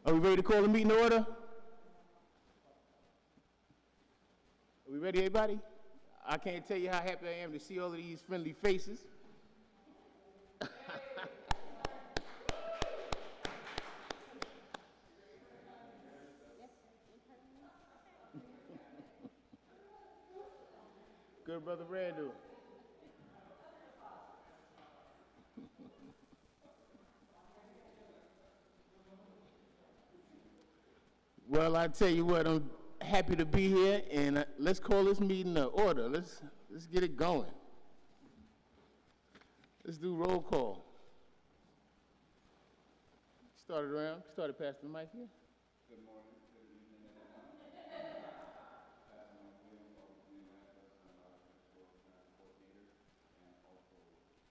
Are we ready to call the meeting to order? Are we ready, everybody? I can't tell you how happy I am to see all of these friendly faces. Good brother Randall. Well, I tell you what, I'm happy to be here, and let's call this meeting to order. Let's get it going. Let's do roll call. Started passing the mic here. Good morning, good evening, everyone. Passing on William of the National coordinator and also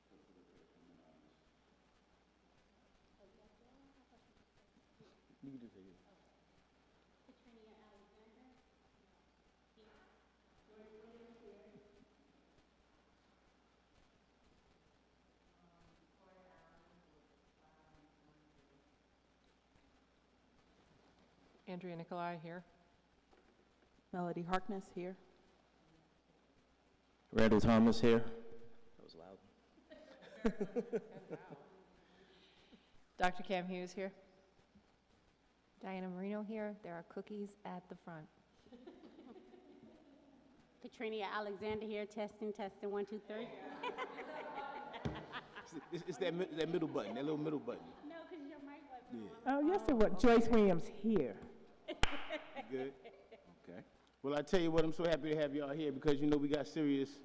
facilitation anonymous. You can just say it. Katrina Alexander. Andrea Nicolai here. Melody Harkness here. Randall Thomas here. That was loud. Dr. Cam Hughes here. Diana Marino here. There are cookies at the front. Katrina Alexander here, testing, 1, 2, 3. It's that middle button, that little middle button. No, because your mic wasn't on. Oh, yes, it was. Joyce Williams here. Good. Okay. Well, I tell you what, I'm so happy to have y'all here because you know we got serious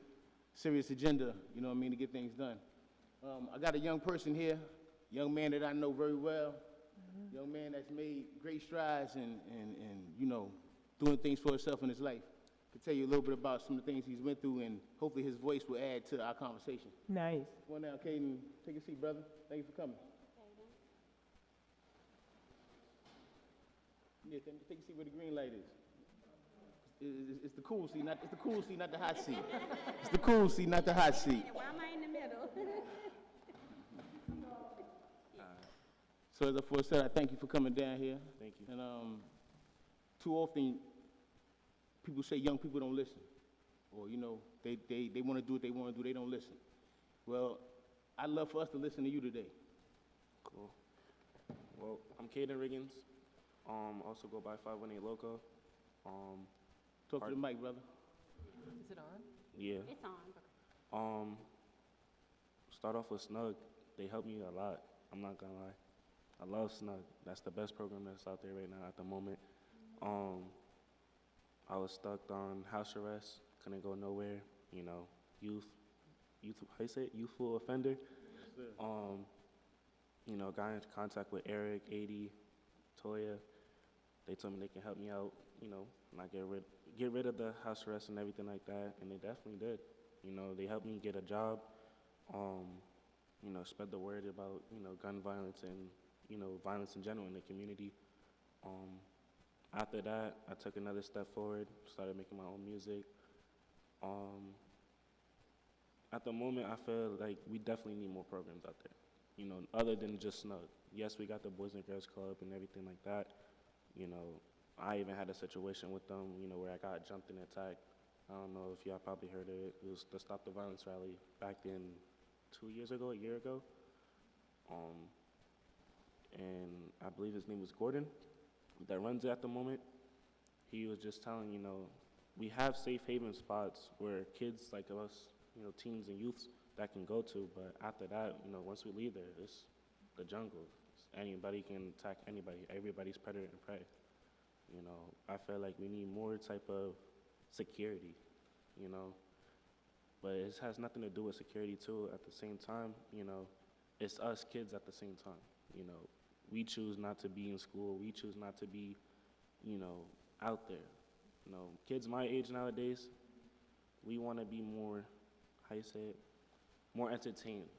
agenda. You know what I mean, to get things done. I got a young person here, young man that I know very well, young man that's made great strides and you know doing things for himself in his life. I can tell you a little bit about some of the things he's went through, and hopefully his voice will add to our conversation. Nice. Come on now, Caden, take a seat, brother. Thank you for coming. Yeah, take a seat where the green light is. It's the cool seat, not the cool seat, not the hot seat. It's the cool seat, not the hot seat. Why am I in the middle? So as I first said, I thank you for coming down here. Thank you. And too often, people say young people don't listen, or you know, they want to do what they want to do, they don't listen. Well, I'd love for us to listen to you today. Cool. Well, I'm Caden Riggins. Also go by 518 Loco. Talk to the mic, brother. Is it on? Yeah. It's on. Start off with Snug. They helped me a lot. I'm not gonna lie. I love Snug. That's the best program that's out there right now at the moment. I was stuck on house arrest, couldn't go nowhere. You know, how you say it? Youthful offender. Yes, sir. You know, got in contact with Eric, 80, Toya. They told me they can help me out, you know, not get rid of the house arrest and everything like that, and they definitely did. You know, they helped me get a job, you know, spread the word about, you know, gun violence and, you know, violence in general in the community. After that, I took another step forward, started making my own music. At the moment, I feel like we definitely need more programs out there, you know, other than just Snug. Yes, we got the Boys and Girls Club and everything like that. You know, I even had a situation with them, you know, where I got jumped and attacked. I don't know if y'all probably heard of it. It was the Stop the Violence rally back in a year ago. And I believe his name was Gordon that runs it at the moment. He was just telling, you know, we have safe haven spots where kids like us, you know, teens and youths that can go to, but after that, you know, once we leave there, it's the jungle. Anybody can attack anybody. Everybody's predator and prey. You know, I feel like we need more type of security, you know, but it has nothing to do with security too. At the same time, you know, it's us kids at the same time. You know, we choose not to be in school. We choose not to be, you know, out there. You know, kids my age nowadays, we want to be more, how you say it, more entertained,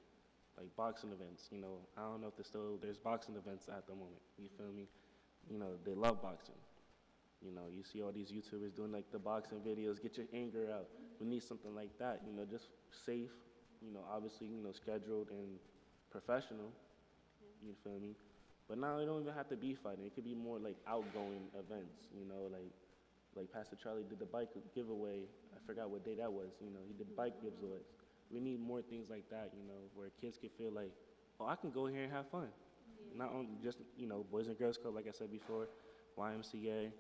like boxing events. You know, I don't know if there's boxing events at the moment. You feel me? You know, they love boxing. You know, you see all these YouTubers doing like the boxing videos, get your anger out. We need something like that, you know, just safe, you know, obviously, you know, scheduled and professional, you feel me? But now it don't even have to be fighting. It could be more like outgoing events, you know, like Pastor Charlie did the bike giveaway. I forgot what day that was. You know, he did bike giveaways. We need more things like that, you know, where kids can feel like, oh, I can go here and have fun. Not only just, you know, Boys and Girls Club, like I said before, YMCA.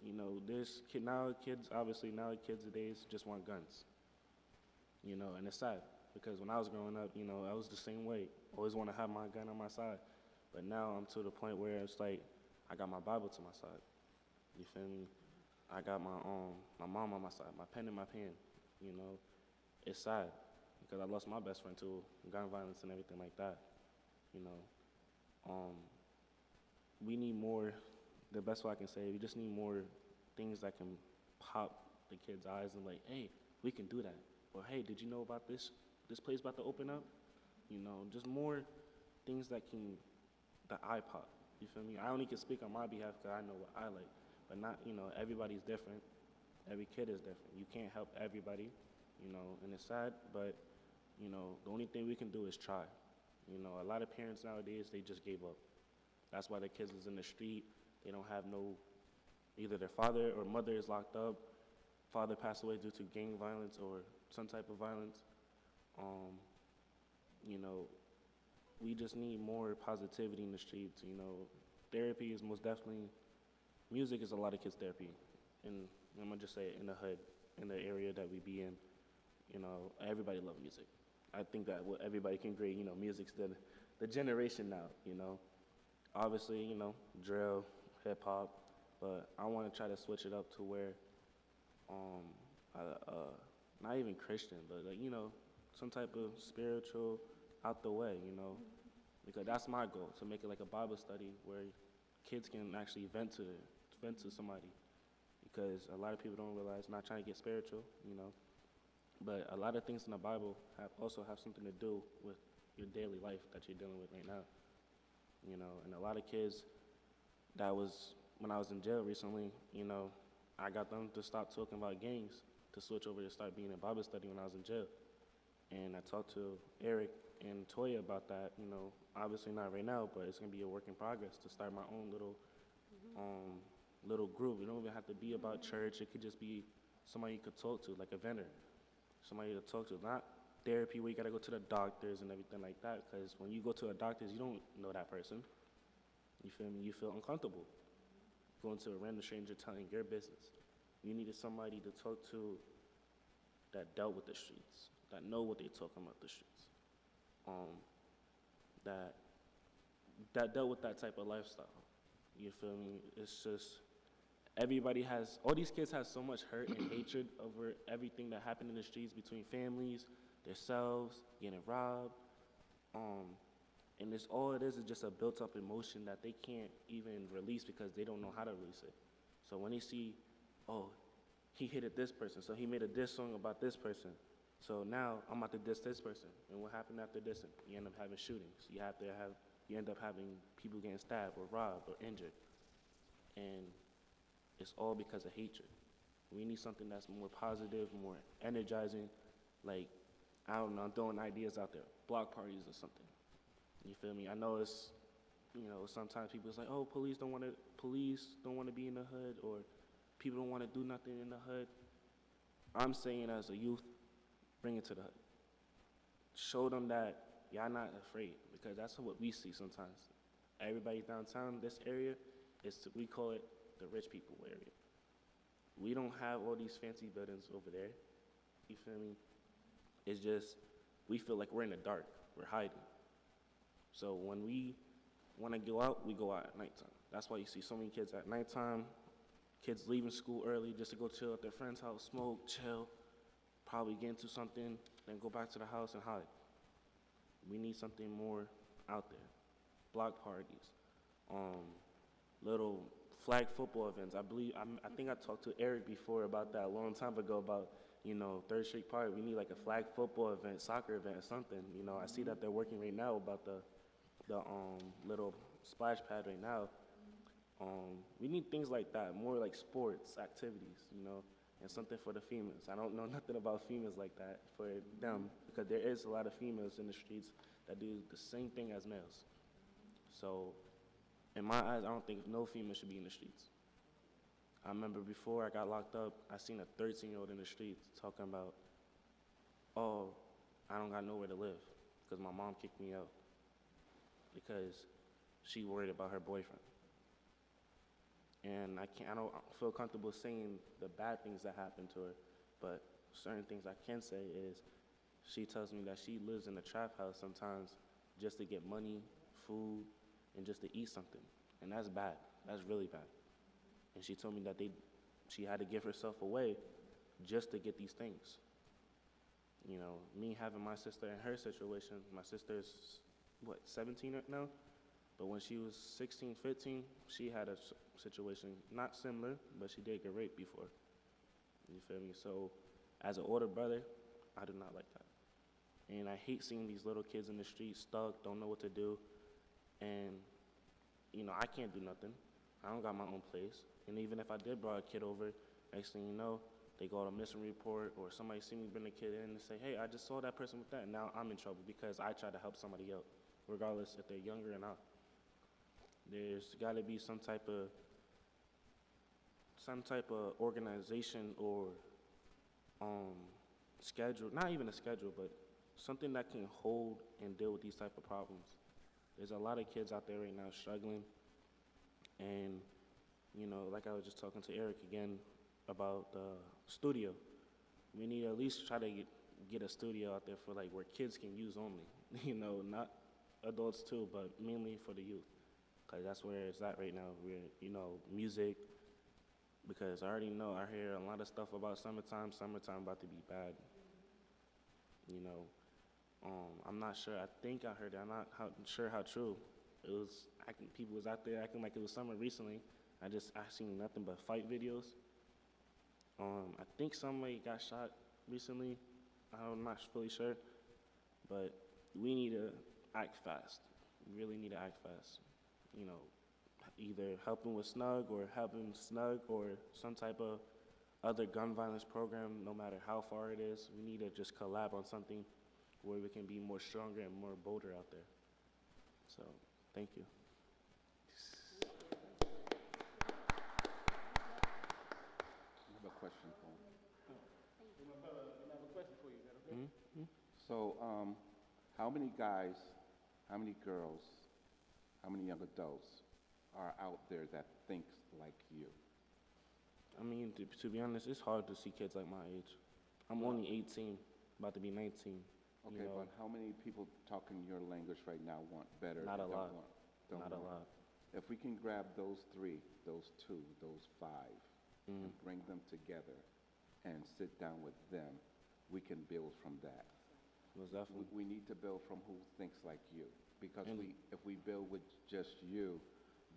You know, there's obviously now kids nowadays just want guns. You know, and it's sad because when I was growing up, you know, I was the same way. Always want to have my gun on my side. But now I'm to the point where it's like I got my Bible to my side. You feel me? I got my mom on my side, my pen in my pen. You know, it's sad because I lost my best friend to gun violence and everything like that. You know, we need more. The best way I can say, we just need more things that can pop the kids' eyes and like, hey, we can do that. Or hey, did you know about this? This place about to open up? You know, just more things that can, the eye pop. You feel me? I only can speak on my behalf because I know what I like. But not, you know, everybody's different. Every kid is different. You can't help everybody, you know, and it's sad, but, you know, the only thing we can do is try. You know, a lot of parents nowadays, they just gave up. That's why their kids is in the street. They don't have either their father or mother is locked up, father passed away due to gang violence or some type of violence. You know, we just need more positivity in the streets. You know, therapy is most definitely, music is a lot of kids' therapy. And I'm gonna just say it, in the hood, in the area that we be in, you know, everybody love music. I think that what everybody can agree, you know, music's the generation now, you know. Obviously, you know, drill, hip hop, but I want to try to switch it up to where, not even Christian, but like, you know, some type of spiritual out the way, you know, because that's my goal, to make it like a Bible study where kids can actually vent to somebody, because a lot of people don't realize, not trying to get spiritual, you know, but a lot of things in the Bible also have something to do with your daily life that you're dealing with right now, you know, and a lot of kids. That was, when I was in jail recently, you know, I got them to stop talking about gangs, to switch over to start being in Bible study when I was in jail. And I talked to Eric and Toya about that, you know, obviously not right now, but it's gonna be a work in progress to start my own little group. It don't even have to be about church. It could just be somebody you could talk to, like a vendor, somebody to talk to, not therapy where you gotta go to the doctors and everything like that, because when you go to a doctor's, you don't know that person. You feel me? You feel uncomfortable going to a random stranger telling your business. You needed somebody to talk to that dealt with the streets, that know what they're talking about the streets, that dealt with that type of lifestyle. You feel me? It's just, all these kids have so much hurt and hatred over everything that happened in the streets between families, themselves, getting robbed, and all it is just a built-up emotion that they can't even release because they don't know how to release it. So when they see, oh, he hit this person, so he made a diss song about this person. So now I'm about to diss this person. And what happened after dissing? You end up having shootings. You end up having people getting stabbed or robbed or injured. And it's all because of hatred. We need something that's more positive, more energizing. Like, I don't know, I'm throwing ideas out there, block parties or something. You feel me? I know it's, you know, sometimes people say, oh, police don't want to be in the hood, or people don't want to do nothing in the hood. I'm saying as a youth, bring it to the hood. Show them that y'all not afraid, because that's what we see sometimes. Everybody downtown, this area, we call it the rich people area. We don't have all these fancy buildings over there. You feel me? It's just, we feel like we're in the dark, we're hiding. So when we want to go out, we go out at nighttime. That's why you see so many kids at nighttime, kids leaving school early just to go chill at their friend's house, smoke, chill, probably get into something, then go back to the house and hide. We need something more out there. Block parties, little flag football events. I think I talked to Eric before about that a long time ago about, you know, 3rd Street Park. We need like a flag football event, soccer event or something. You know, I see that they're working right now about the little splash pad right now. We need things like that, more like sports activities, you know, and something for the females. I don't know nothing about females like that for them, because there is a lot of females in the streets that do the same thing as males. So, in my eyes, I don't think no female should be in the streets. I remember before I got locked up, I seen a 13-year-old in the streets talking about, oh, I don't got nowhere to live because my mom kicked me out because she worried about her boyfriend. And I don't feel comfortable saying the bad things that happened to her, but certain things I can say is she tells me that she lives in a trap house sometimes just to get money, food, and just to eat something. And that's bad. That's really bad. And she told me that she had to give herself away just to get these things. You know, me having my sister in her situation, my sister's, 17 right now? But when she was 16, 15, she had a situation not similar, but she did get raped before. You feel me? So, as an older brother, I do not like that. And I hate seeing these little kids in the street stuck, don't know what to do. And, you know, I can't do nothing. I don't got my own place. And even if I did bring a kid over, next thing you know, they go to a missing report or somebody see me bring a kid in and say, hey, I just saw that person with that, and now I'm in trouble because I tried to help somebody out, regardless if they're younger or not. There's got to be some type of organization or schedule, not even a schedule, but something that can hold and deal with these type of problems. There's a lot of kids out there right now struggling, and, you know, like I was just talking to Eric again about the studio. We need to at least try to get a studio out there for, like, where kids can use only, you know, not adults too, but mainly for the youth. Because that's where it's at right now. We're, you know, music, because I already know, I hear a lot of stuff about summertime about to be bad. You know, I'm not sure, I think I heard it, I'm not sure how true. It was, people was out there acting like it was summer recently. I seen nothing but fight videos. I think somebody got shot recently. I'm not fully sure, but we need to act fast. We really need to act fast. You know, either helping with Snug or helping Snug or some type of other gun violence program, no matter how far it is. We need to just collab on something where we can be more stronger and more bolder out there. So, thank you. I have a question for him. I have a question for you. Is that okay? Mm-hmm. So, how many guys, how many girls, how many young adults are out there that thinks like you? I mean, to be honest, it's hard to see kids like my age. I'm only 18, about to be 19. Okay, you know, but how many people talking your language right now want better? Not and a lot. don't Not a want? lot. If we can grab those three, those two, those five, and bring them together and sit down with them, we can build from that. Most definitely. We need to build from who thinks like you, because And- if we build with just you,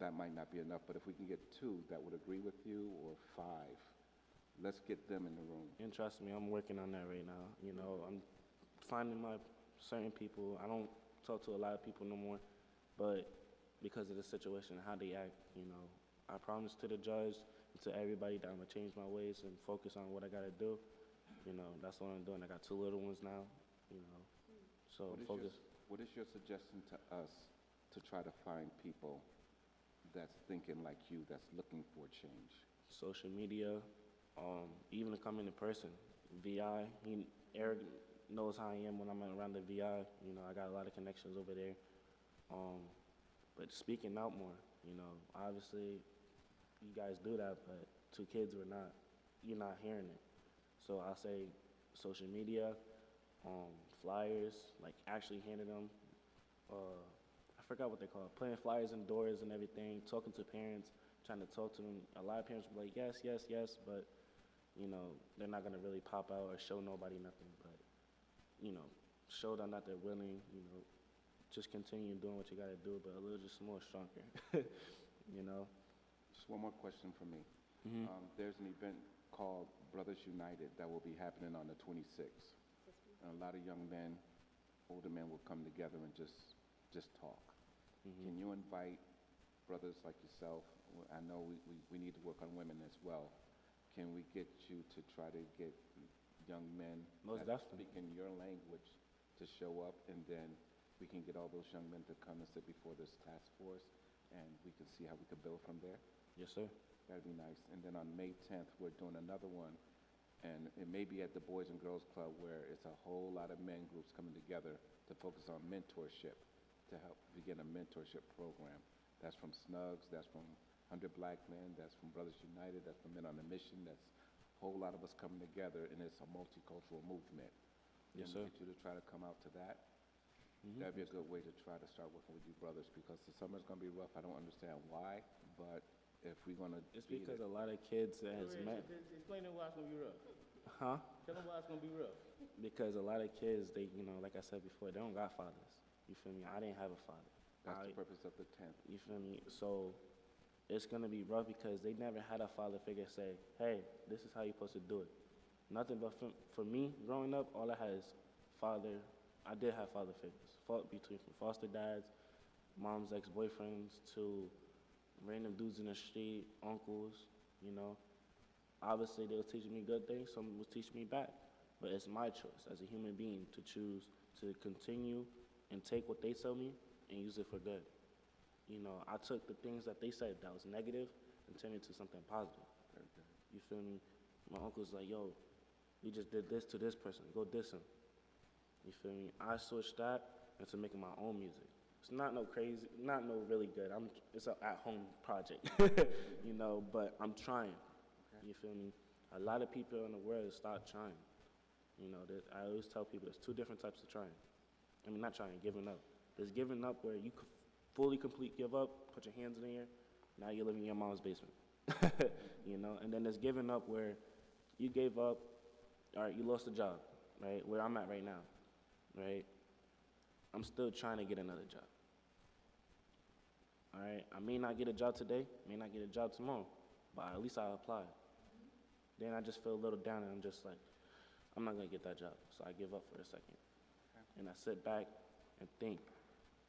that might not be enough. But if we can get two that would agree with you, or five, let's get them in the room. And trust me, I'm working on that right now. You know, I'm finding my certain people. I don't talk to a lot of people no more, but because of the situation and how they act, you know, I promised to the judge and to everybody that I'm gonna change my ways and focus on what I gotta do. You know, that's what I'm doing. I got two little ones now, you know, so focus. What is your suggestion to us to try to find people that's thinking like you, that's looking for change? Social media, even to come in person. VI, Eric knows how I am when I'm around the VI. You know, I got a lot of connections over there. But speaking out more, you know, obviously you guys do that, but two kids were not, you're not hearing it. So I'll say social media, flyers, like actually handing them, I forgot what they call it, putting flyers indoors and everything, talking to parents, trying to talk to them. A lot of parents were like, yes, yes, yes, but, you know, they're not going to really pop out or show nobody nothing. But, you know, show them that they're willing, you know, just continue doing what you got to do, but a little just more stronger, you know. Just one more question for me. Mm-hmm. There's an event called Brothers United that will be happening on the 26th. And a lot of young men, older men will come together and just talk. Mm-hmm. Can you invite brothers like yourself? I know we need to work on women as well. Can we get you to try to get young men Most that definitely. speak in your language to show up, and then we can get all those young men to come and sit before this task force, and we can see how we could build from there. Yes, sir. That'd be nice. And then on May 10th, we're doing another one, and it may be at the Boys and Girls Club where it's a whole lot of men groups coming together to focus on mentorship, to help begin a mentorship program. That's from Snugs, that's from 100 Black Men, that's from Brothers United, that's from Men on a Mission, that's a whole lot of us coming together, and it's a multicultural movement. Yes, And sir. get you to try to come out to that. Mhm. That'd be a good way to try to start working with you brothers, because the summer's gonna be rough. I don't understand why, but if we're gonna It's beat because it, a lot of kids has met, Explain to them why it's gonna be rough. huh? Tell them why it's gonna be rough. Because a lot of kids, they, you know, like I said before, they don't got fathers. You feel me? I didn't have a father. that's the I- purpose of the 10th. You feel me? So it's gonna be rough because they never had a father figure say, "Hey, this is how you're supposed to do it." Nothing but for me growing up, all I had is father. I did have father figures, between from foster dads, mom's ex-boyfriends to random dudes in the street, uncles. You know, obviously they was teaching me good things. Some was teaching me bad, but it's my choice as a human being to choose to continue and take what they tell me and use it for good. You know, I took the things that they said that was negative and turned it into something positive. Very good. You feel me? My uncle's like, yo, we just did this to this person. Go diss him. You feel me? I switched that into making my own music. It's not no crazy, not no really good. It's an at-home project, you know, but I'm trying. You feel me? A lot of people in the world start trying. You know, I always tell people there's two different types of trying. I mean, not trying, giving up. There's giving up where you fully complete give up, put your hands in the air, now you're living in your mom's basement. You know, and then there's giving up where you gave up, all right, you lost a job, right? Where I'm at right now, right? I'm still trying to get another job. All right, I may not get a job today, may not get a job tomorrow, but at least I applied. Then I just feel a little down and I'm just like, I'm not gonna get that job, so I give up for a second. And I sit back and think,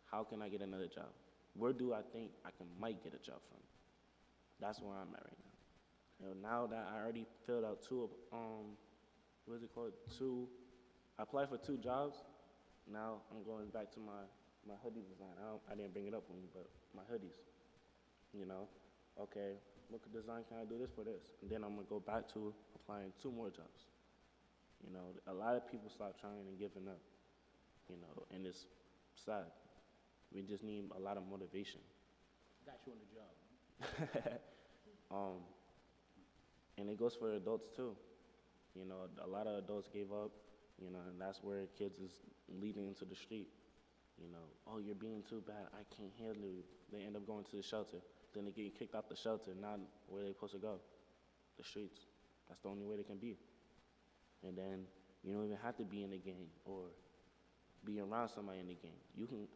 how can I get another job? Where do I think might get a job from? That's where I'm at right now. You know, now that I already filled out what is it called? I applied for 2 jobs. Now I'm going back to my hoodie design. I didn't bring it up with me, but my hoodies. You know, okay, what design can I do this for this? And then I'm gonna go back to applying 2 more jobs. You know, a lot of people stop trying and giving up. You know, and it's sad. We just need a lot of motivation. Got you on the job. And it goes for adults too. You know, a lot of adults gave up, you know, and that's where kids is leading into the street. You know, oh, you're being too bad, I can't handle you. They end up going to the shelter. Then they get kicked out the shelter, now where they supposed to go? The streets. That's the only way they can be. And then you don't even have to be in the gang or be around somebody in the gang.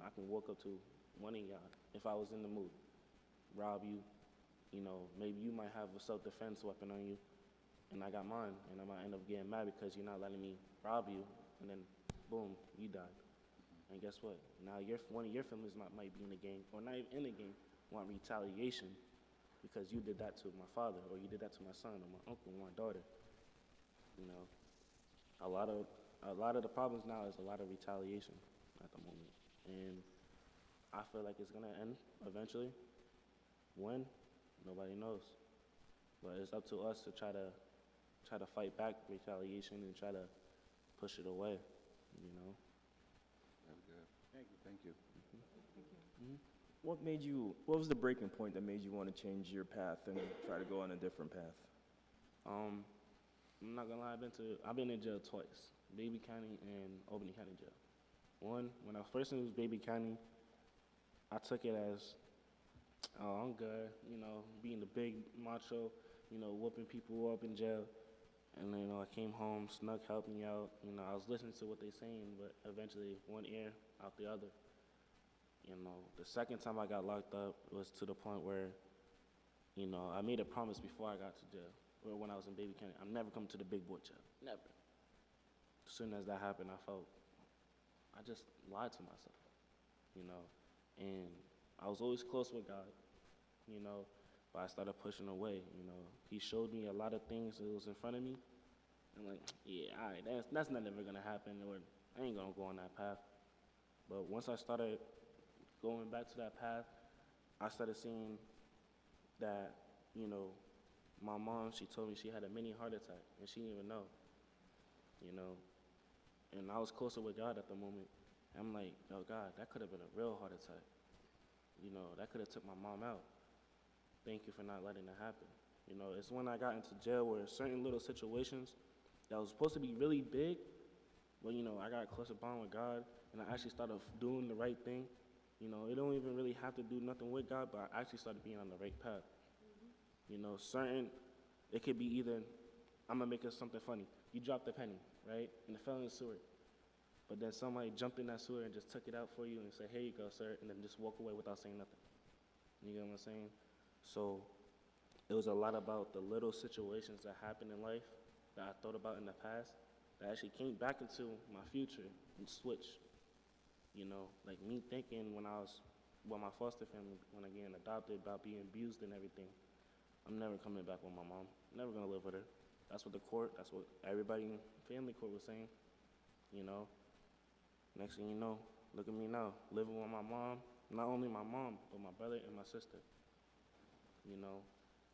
I can walk up to one of y'all if I was in the mood, rob you. You know, maybe you might have a self-defense weapon on you, and I got mine, and I might end up getting mad because you're not letting me rob you, and then, boom, you died. And guess what? Now one of your families might be in the gang, or not even in the gang, want retaliation because you did that to my father, or you did that to my son, or my uncle, or my daughter. You know, a lot of the problems now is a lot of retaliation at the moment, and I feel like it's gonna end eventually. When? Nobody knows. But it's up to us to try to fight back retaliation and try to push it away, you know? Very good. Thank you. What was the breaking point that made you want to change your path and try to go on a different path? I'm not gonna lie, I've been in jail twice, Baby County and Albany County Jail. One, when I first was Baby County, I took it as, oh, I'm good, you know, being the big macho, you know, whooping people up in jail. And then, you know, I came home, Snug helped me out. You know, I was listening to what they saying, but eventually one ear out the other. You know, the second time I got locked up was to the point where, you know, I made a promise before I got to jail, or when I was in Baby County, I'm never coming to the big boy jail, never. As soon as that happened, I just lied to myself, you know, and I was always close with God, you know, but I started pushing away, you know. He showed me a lot of things that was in front of me. I'm like, yeah, all right, that's not ever gonna happen, or I ain't gonna go on that path. But once I started going back to that path, I started seeing that, you know, my mom, she told me she had a mini heart attack, and she didn't even know, you know. And I was closer with God at the moment. I'm like, yo, God, that could have been a real heart attack. You know, that could have took my mom out. Thank you for not letting that happen. You know, it's when I got into jail where certain little situations that was supposed to be really big, but, you know, I got a closer bond with God, and I actually started doing the right thing. You know, it don't even really have to do nothing with God, but I actually started being on the right path. You know, it could be either, I'm gonna make it something funny. You dropped a penny, right, and it fell in the sewer. But then somebody jumped in that sewer and just took it out for you and said, here you go, sir, and then just walk away without saying nothing. You get what I'm saying? So it was a lot about the little situations that happened in life that I thought about in the past that actually came back into my future and switched. You know, like me thinking when I was with my foster family, when I get adopted, about being abused and everything. I'm never coming back with my mom. Never gonna live with her. That's what the court, that's what everybody in family court was saying, you know. Next thing you know, look at me now, living with my mom, not only my mom, but my brother and my sister, you know.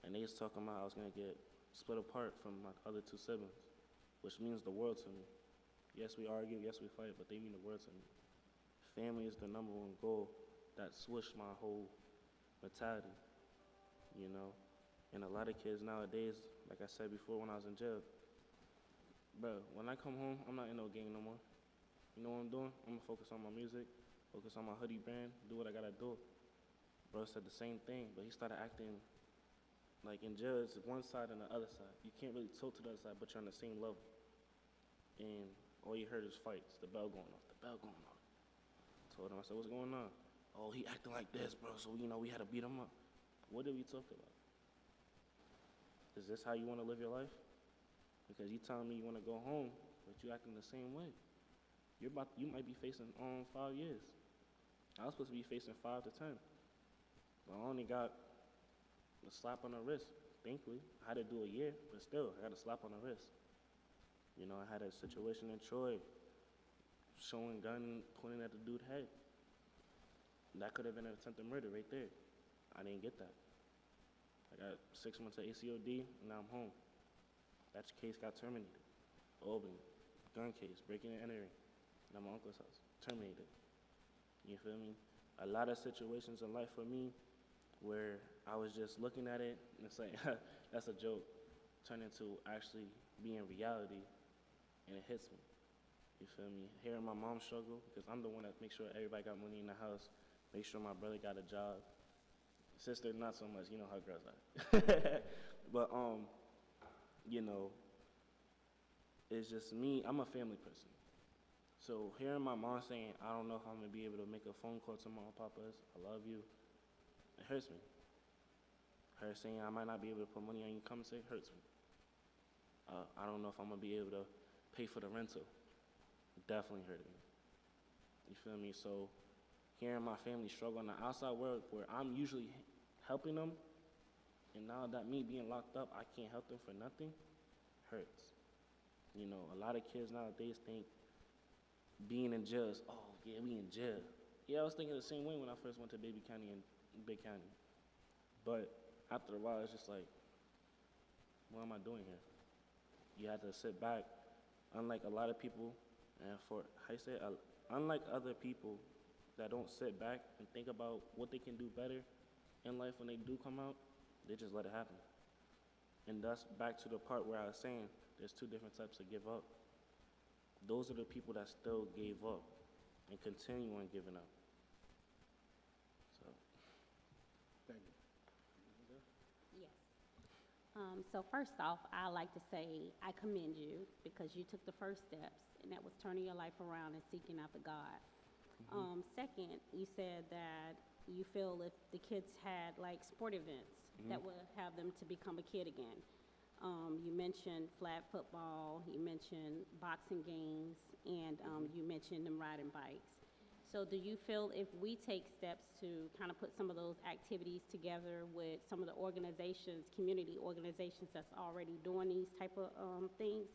And they was talking about I was gonna get split apart from my other two siblings, which means the world to me. Yes, we argue, yes, we fight, but they mean the world to me. Family is the number one goal that switched my whole mentality, you know. And a lot of kids nowadays, like I said before when I was in jail, bro, when I come home, I'm not in no gang no more. You know what I'm doing? I'm gonna focus on my music, focus on my hoodie brand, do what I gotta do. Bro said the same thing, but he started acting like in jail, it's one side and the other side. You can't really tilt to the other side, but you're on the same level. And all you heard is fights, the bell going off, the bell going off. Told him, I said, what's going on? Oh, he acting like this, bro, so, you know, we had to beat him up. What did we talk about? Is this how you want to live your life? Because you telling me you want to go home, but you acting the same way. You might be facing 5 years. I was supposed to be facing 5 to 10. But I only got a slap on the wrist, thankfully. I had to do a year, but still, I got a slap on the wrist. You know, I had a situation in Troy, showing gun, pointing at the dude's head. That could have been an attempted murder right there. I didn't get that. I got 6 months of ACOD, and now I'm home. That case got terminated. Albany, gun case, breaking and entering. And at my uncle's house, terminated. You feel me? A lot of situations in life for me where I was just looking at it and saying, that's a joke, turned into actually being reality, and it hits me. You feel me? Hearing my mom struggle, because I'm the one that makes sure everybody got money in the house, make sure my brother got a job. Sister, not so much, you know how girls are. But, you know, it's just me, I'm a family person. So hearing my mom saying, I don't know if I'm gonna be able to make a phone call to my papas, I love you, it hurts me. Her saying I might not be able to put money on your come say hurts me. I don't know if I'm gonna be able to pay for the rental. It definitely hurt me. You feel me? So hearing my family struggle in the outside world where I'm usually helping them, and now that me being locked up, I can't help them for nothing, hurts. You know, a lot of kids nowadays think being in jail is, oh, yeah, we in jail. Yeah, I was thinking the same way when I first went to Baby County and Big County. But after a while, it's just like, what am I doing here? You have to sit back. Unlike a lot of people, and unlike other people that don't sit back and think about what they can do better in life when they do come out, they just let it happen. And that's back to the part where I was saying there's 2 different types of give up. Those are the people that still gave up and continue on giving up. So. Thank you. Yes. So first off, I like to say I commend you because you took the first steps, and that was turning your life around and seeking after God. Second, you said that you feel if the kids had like sport events that would have them to become a kid again. You mentioned flag football, you mentioned boxing games, and you mentioned them riding bikes. So do you feel if we take steps to kind of put some of those activities together with some of the organizations, community organizations that's already doing these type of things,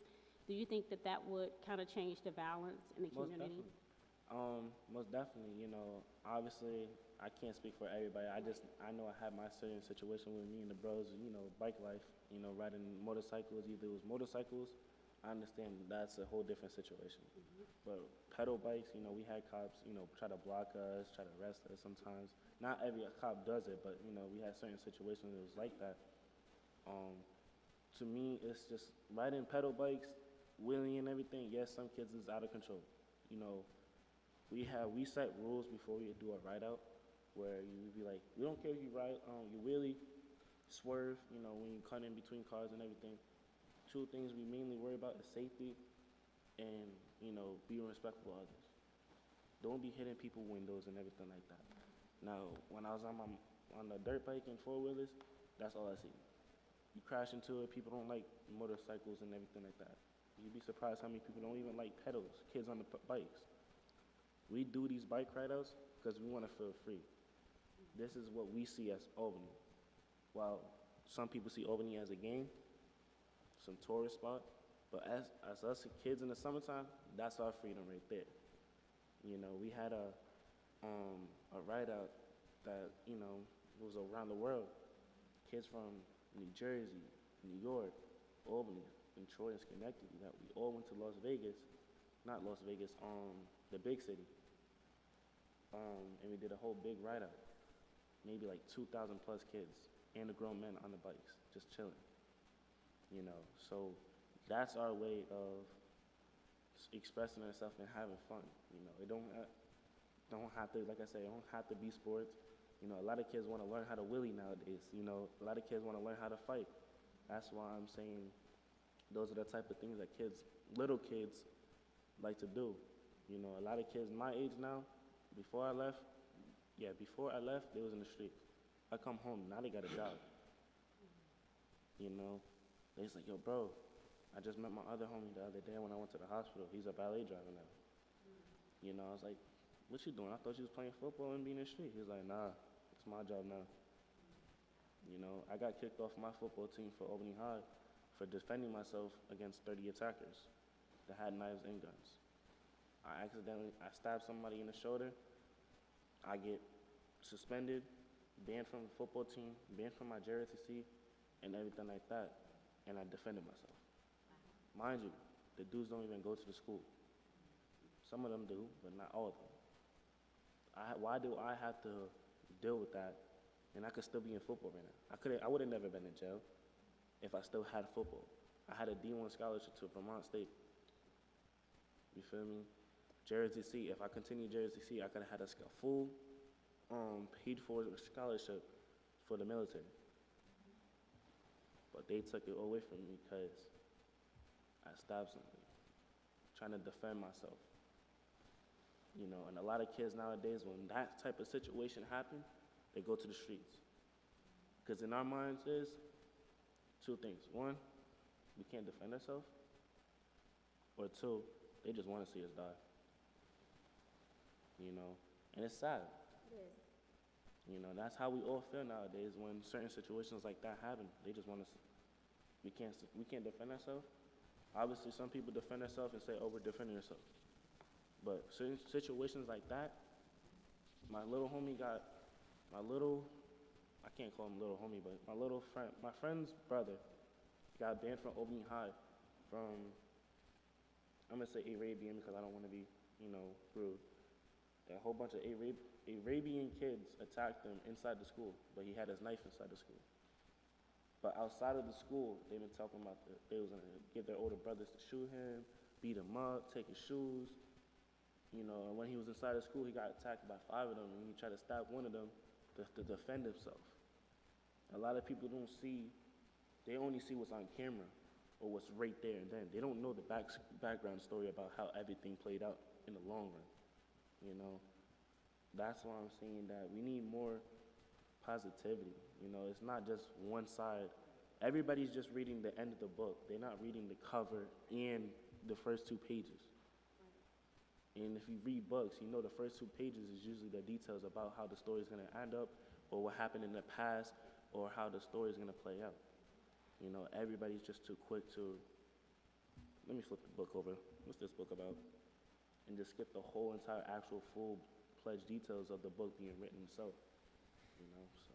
do you think that that would kind of change the balance in the Most community? definitely. Most definitely, you know, obviously I can't speak for everybody. I know I had my certain situation with me and the bros, you know, bike life, you know, riding motorcycles, either it was motorcycles. I understand that's a whole different situation. But pedal bikes, you know, we had cops, you know, try to block us, try to arrest us sometimes. Not every cop does it, but, you know, we had certain situations that was like that. To me, it's just riding pedal bikes, wheeling and everything. Yes, some kids is out of control. You know, we set rules before we do a ride out where you be like, we don't care if you ride, you wheelie, swerve, you know, when you cut in between cars and everything. Two things we mainly worry about is safety and, you know, being respectful of others. Don't be hitting people's windows and everything like that. Now, when I was on the dirt bike and four-wheelers, that's all I see. You crash into it, people don't like motorcycles and everything like that. You'd be surprised how many people don't even like pedals, kids on the bikes. We do these bike ride-outs because we want to feel free. This is what we see as Albany. While some people see Albany as a game, some tourist spot, but as us kids in the summertime, that's our freedom right there. You know, we had a ride-out that, you know, was around the world. Kids from New Jersey, New York, Albany, and Troy and Schenectady, that we all went to Las Vegas, not Las Vegas, the big city. And we did a whole big ride-out. Maybe like 2,000 plus kids and the grown men on the bikes, just chilling. You know, so that's our way of expressing ourselves and having fun. You know, it don't have to, like I said, it don't have to be sports. You know, a lot of kids want to learn how to wheelie nowadays. You know, a lot of kids want to learn how to fight. That's why I'm saying those are the type of things that little kids like to do. You know, a lot of kids my age now, before I left, they was in the streets. I come home, now they got a job. You know, they was like, yo, bro, I just met my other homie the other day when I went to the hospital. He's a ballet driver now. You know, I was like, what you doing? I thought you was playing football and being in the street. He was like, nah, it's my job now. You know, I got kicked off my football team for Albany High for defending myself against 30 attackers that had knives and guns. I stabbed somebody in the shoulder. I get suspended, banned from the football team, banned from my JROTC, and everything like that. And I defended myself. Mind you, the dudes don't even go to the school. Some of them do, but not all of them. Why do I have to deal with that, and I could still be in football right now? I would have never been in jail if I still had football. I had a D1 scholarship to Vermont State. You feel me? JROTC, if I continued JROTC, I could have had a full paid-for scholarship for the military. But they took it away from me because I stabbed somebody, trying to defend myself. You know, and a lot of kids nowadays, when that type of situation happens, they go to the streets. Because in our minds is two things. One, we can't defend ourselves. Or two, they just want to see us die. You know, and it's sad. It is. You know, that's how we all feel nowadays when certain situations like that happen. They just want to, we can't defend ourselves. Obviously, some people defend themselves and say, oh, we're defending ourselves. But certain situations like that, my little homie I can't call him little homie, but my friend's brother got banned from Albany High from, I'm gonna say Arabian because I don't want to be, you know, rude. A whole bunch of Arabian kids attacked him inside the school, but he had his knife inside the school. But outside of the school, they've been talking about they was gonna get their older brothers to shoot him, beat him up, take his shoes. You know, and when he was inside the school, he got attacked by 5 of them, and he tried to stab one of them to defend himself. A lot of people don't see, they only see what's on camera or what's right there and then. They don't know the background story about how everything played out in the long run. You know, that's why I'm saying that we need more positivity. You know, it's not just one side. Everybody's just reading the end of the book. They're not reading the cover and the first 2 pages. And if you read books, you know the first 2 pages is usually the details about how the story is going to end up or what happened in the past or how the story is going to play out. You know, everybody's just too quick to, let me flip the book over. What's this book about? and just skip the whole entire actual full-fledged details of the book being written itself, you know, so.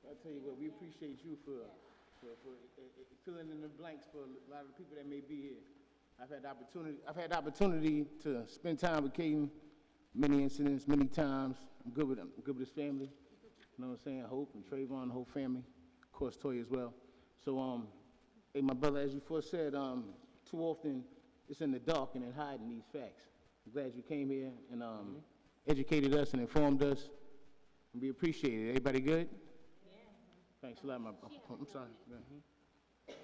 I tell you what, we appreciate you for filling in the blanks for a lot of the people that may be here. I've had the opportunity to spend time with Caden, many incidents, many times. I'm good with him. I'm good with his family. You know what I'm saying? Hope and Trayvon, the whole family. Of course, Toya as well. So, hey, my brother, as you first said, too often it's in the dark and in hiding these facts. I'm glad you came here and educated us and informed us. And we appreciate it. Everybody good? Thanks a lot, my brother. I'm sorry. Go ahead.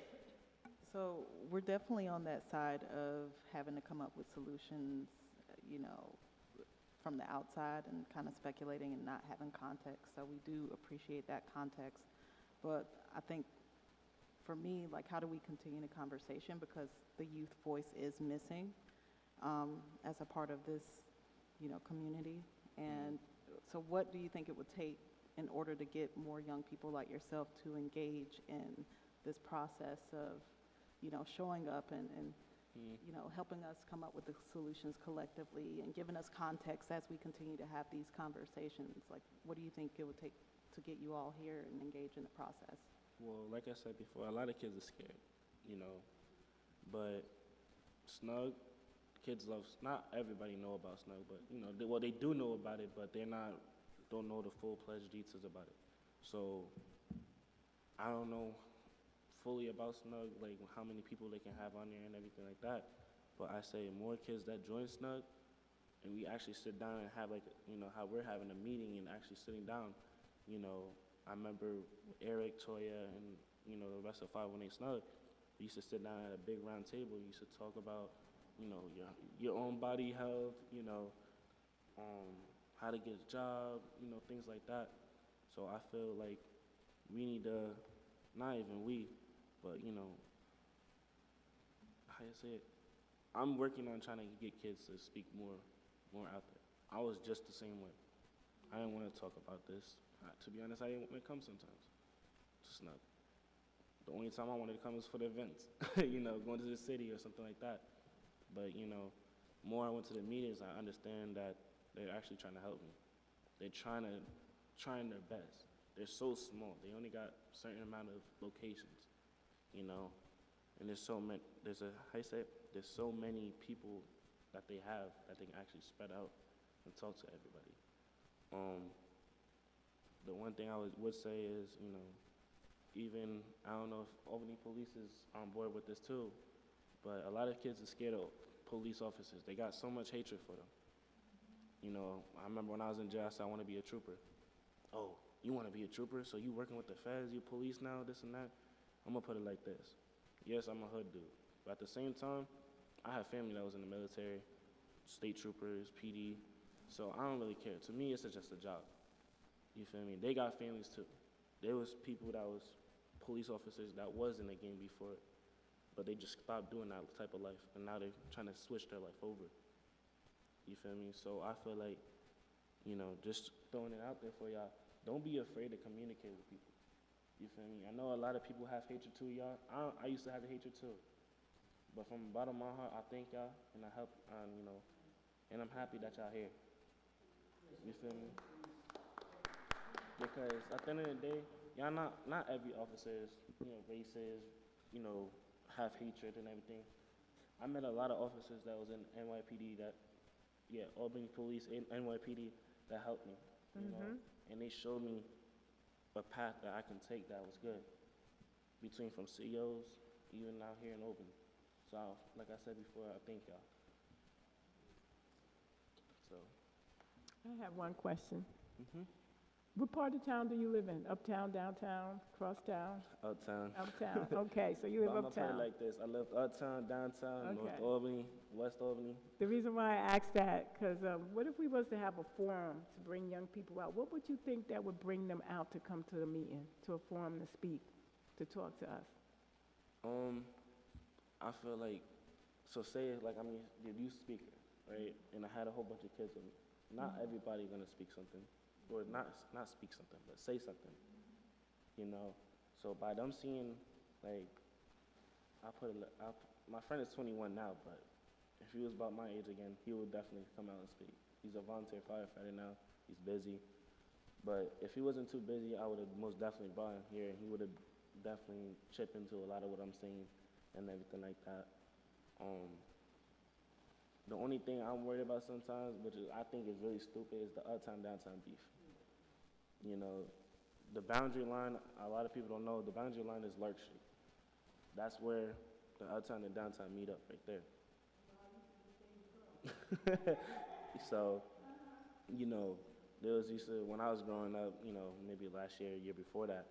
So we're definitely on that side of having to come up with solutions, you know, from the outside and kind of speculating and not having context. So we do appreciate that context. But I think for me, like, how do we continue the conversation? Because the youth voice is missing as a part of this, you know, community. And so what do you think it would take in order to get more young people like yourself to engage in this process of, you know, showing up and you know, helping us come up with the solutions collectively and giving us context as we continue to have these conversations? Like, what do you think it would take to get you all here and engage in the process? Well, like I said before, a lot of kids are scared, you know, but Snug, kids love, not everybody know about Snug, but, you know, they do know about it, but don't know the full-fledged details about it. So, I don't know fully about Snug, like how many people they can have on there and everything like that, but I say more kids that join Snug, and we actually sit down and have, like, you know, how we're having a meeting and actually sitting down, you know. I remember Eric, Toya, and, you know, the rest of 518 Snug, we used to sit down at a big round table. We used to talk about, you know, your own body health, you know, how to get a job, you know, things like that. So I feel like we need to, not even we, but, you know, how you say it? I'm working on trying to get kids to speak more out there. I was just the same way. I didn't want to talk about this. To be honest, I didn't want to come sometimes. Just not. The only time I wanted to come was for the events, you know, going to the city or something like that. But, you know, more I went to the meetings, I understand that they're actually trying to help me. They're trying their best. They're so small. They only got a certain amount of locations, you know, and there's so many people that they have that they can actually spread out and talk to everybody. The one thing I would say is, you know, even, I don't know if Albany Police is on board with this too, but a lot of kids are scared of police officers. They got so much hatred for them. You know, I remember when I was in jail, I said, I want to be a trooper. Oh, you want to be a trooper? So you working with the feds, you police now, this and that? I'm going to put it like this. Yes, I'm a hood dude, but at the same time, I have family that was in the military, state troopers, PD, so I don't really care. To me, it's just a job. You feel me? They got families too. There was people that was police officers that was in the game before, but they just stopped doing that type of life, and now they're trying to switch their life over. You feel me? So I feel like, you know, just throwing it out there for y'all, don't be afraid to communicate with people. You feel me? I know a lot of people have hatred too, y'all. I used to have the hatred too. But from the bottom of my heart, I thank y'all, and I help, you know, and I'm happy that y'all here. You feel me? Because at the end of the day, y'all not every officer is, you know, racist, you know, have hatred and everything. I met a lot of officers that was in NYPD that, yeah, Albany Police and NYPD that helped me, you know, and they showed me a path that I can take that was good, between from CEOs, even out here in Albany. So, like I said before, I thank y'all. So. I have one question. What part of town do you live in? Uptown, downtown, crosstown? Uptown. Uptown, okay, so you live I'm gonna put it uptown. like this. I live uptown, downtown, North Okay. Albany, West Albany. The reason why I asked that, because what if we was to have a forum to bring young people out? What would you think that would bring them out to come to the meeting, to a forum to speak, to talk to us? I feel like, so say, like, I'm the youth speaker, right? And I had a whole bunch of kids with me. Not everybody gonna speak something, or not speak something, but say something, you know? So by them seeing, like, my friend is 21 now, but if he was about my age again, he would definitely come out and speak. He's a volunteer firefighter now. He's busy. But if he wasn't too busy, I would have most definitely brought him here, and he would have definitely chipped into a lot of what I'm saying and everything like that. The only thing I'm worried about sometimes, which is, I think is really stupid, is the uptown downtown beef. You know, the boundary line, a lot of people don't know, the boundary line is Lark Street. That's where the uptown and downtown meet up, right there. So, you know, there was used to, when I was growing up, you know, maybe last year, year before that,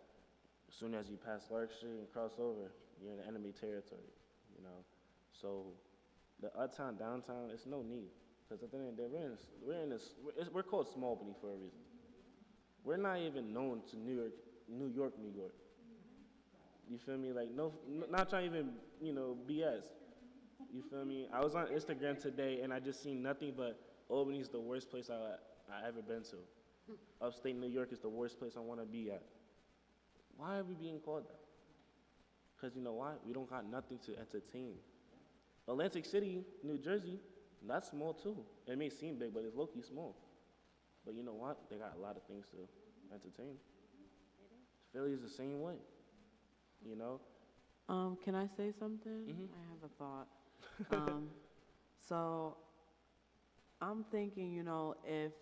as soon as you pass Lark Street and cross over, you're in enemy territory, you know. So the uptown, downtown, it's no need. Because at the end of the day, we're called Small Albany for a reason. We're not even known to New York. You feel me? Like, not trying to even, you know, BS. You feel me? I was on Instagram today, and I just seen nothing but Albany's the worst place I ever been to. Upstate New York is the worst place I want to be at. Why are we being called that? Because you know why? We don't got nothing to entertain. Atlantic City, New Jersey, that's small too. It may seem big, but it's low-key small. But you know what? They got a lot of things to entertain. Philly is the same way, you know? Can I say something? Mhm. I have a thought. So I'm thinking, you know, if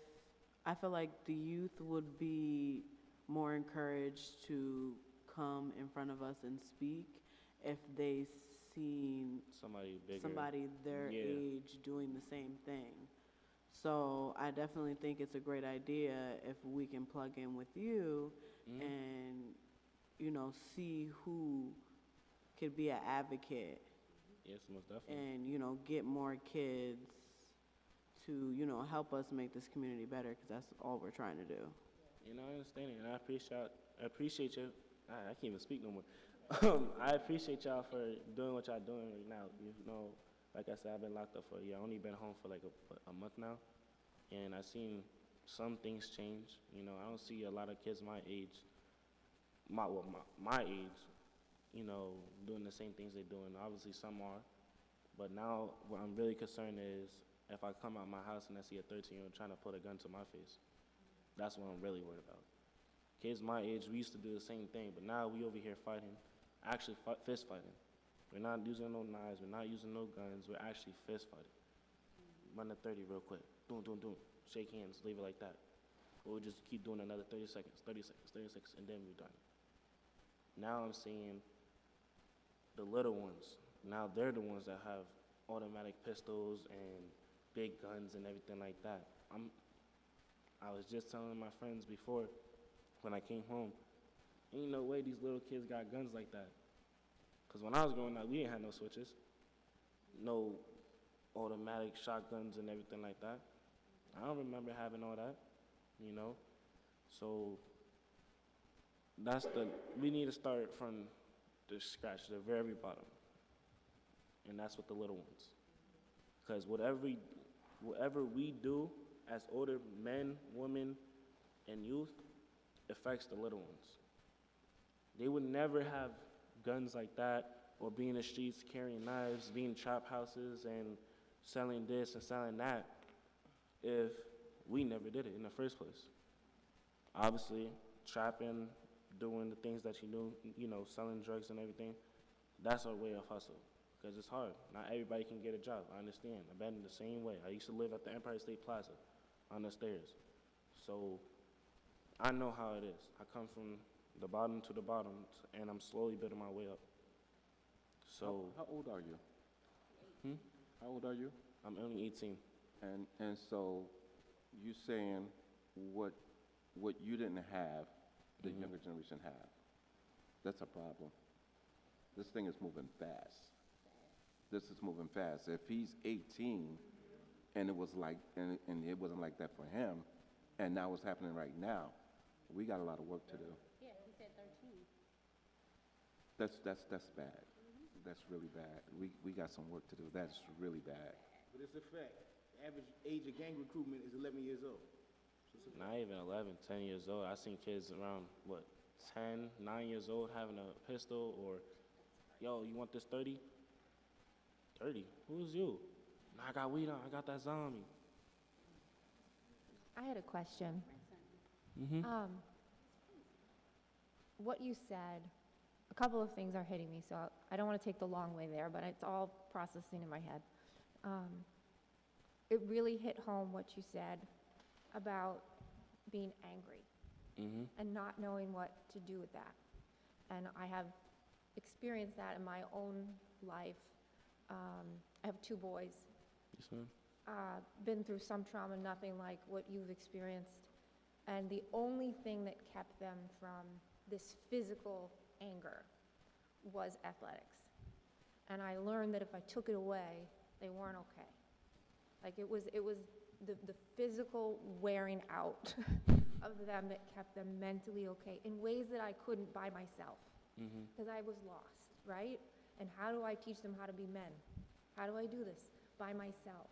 I feel like the youth would be more encouraged to come in front of us and speak if they seen Somebody bigger. somebody their Yeah. age doing the same thing. So I definitely think it's a great idea if we can plug in with you Mhm. and, you know, see who could be an advocate Yes, most definitely. and, you know, get more kids to, you know, help us make this community better, because that's all we're trying to do. You know, I understand it, and I appreciate you. I can't even speak no more. I appreciate y'all for doing what y'all doing right now. You know, like I said, I've been locked up for a year. I only been home for like a month now, and I seen some things change. You know, I don't see a lot of kids my age, my age, you know, doing the same things they're doing. Obviously, some are, but now what I'm really concerned is if I come out my house and I see a 13-year-old trying to put a gun to my face. That's what I'm really worried about. Kids my age, we used to do the same thing, but now we over here fighting, actually fist fighting. We're not using no knives, we're not using no guns, we're actually fist fighting. Run to 30 real quick, doom, shake hands, leave it like that. Or we'll just keep doing another 30 seconds, and then we're done. Now I'm seeing the little ones. Now they're the ones that have automatic pistols and big guns and everything like that. I was just telling my friends before, when I came home, ain't no way these little kids got guns like that. Because when I was growing up, we didn't have no switches, no automatic shotguns and everything like that. I don't remember having all that, you know? So we need to start from the scratch, the very bottom. And that's with the little ones. Because whatever we do as older men, women, and youth affects the little ones. They would never have guns like that or be in the streets carrying knives, be in trap houses and selling this and selling that if we never did it in the first place. Obviously, trapping, doing the things that you do, you know, selling drugs and everything, that's our way of hustle. Because it's hard. Not everybody can get a job. I understand. I've been the same way. I used to live at the Empire State Plaza on the stairs. So I know how it is. I come from the bottom to the bottom, and I'm slowly building my way up. So How old are you? Hmm? How old are you? I'm only 18. And so you saying what you didn't have, the Mhm. younger generation have. That's a problem. This thing is moving fast. This is moving fast. If he's 18 and it was like and it wasn't like that for him, and now it's happening right now, we got a lot of work to do. Yeah, he said 13. That's bad. That's really bad. We got some work to do. That's really bad. But it's a fact. The average age of gang recruitment is 11 years old. So it's a fact. Not even 11, 10 years old. I seen kids around, 10, 9 years old having a pistol or, yo, you want this 30? 30? Who's you? Nah, I got weed on. I got that zombie. I had a question. Mm-hmm. What you said, a couple of things are hitting me, so I don't want to take the long way there, but it's all processing in my head. It really hit home what you said about being angry Mm-hmm. and not knowing what to do with that. And I have experienced that in my own life. I have 2 boys. Yes, ma'am. Been through some trauma, nothing like what you've experienced. And the only thing that kept them from this physical anger was athletics. And I learned that if I took it away, they weren't okay. Like it was the physical wearing out of them that kept them mentally okay in ways that I couldn't by myself, Mm-hmm. because I was lost, right? And how do I teach them how to be men? How do I do this? By myself.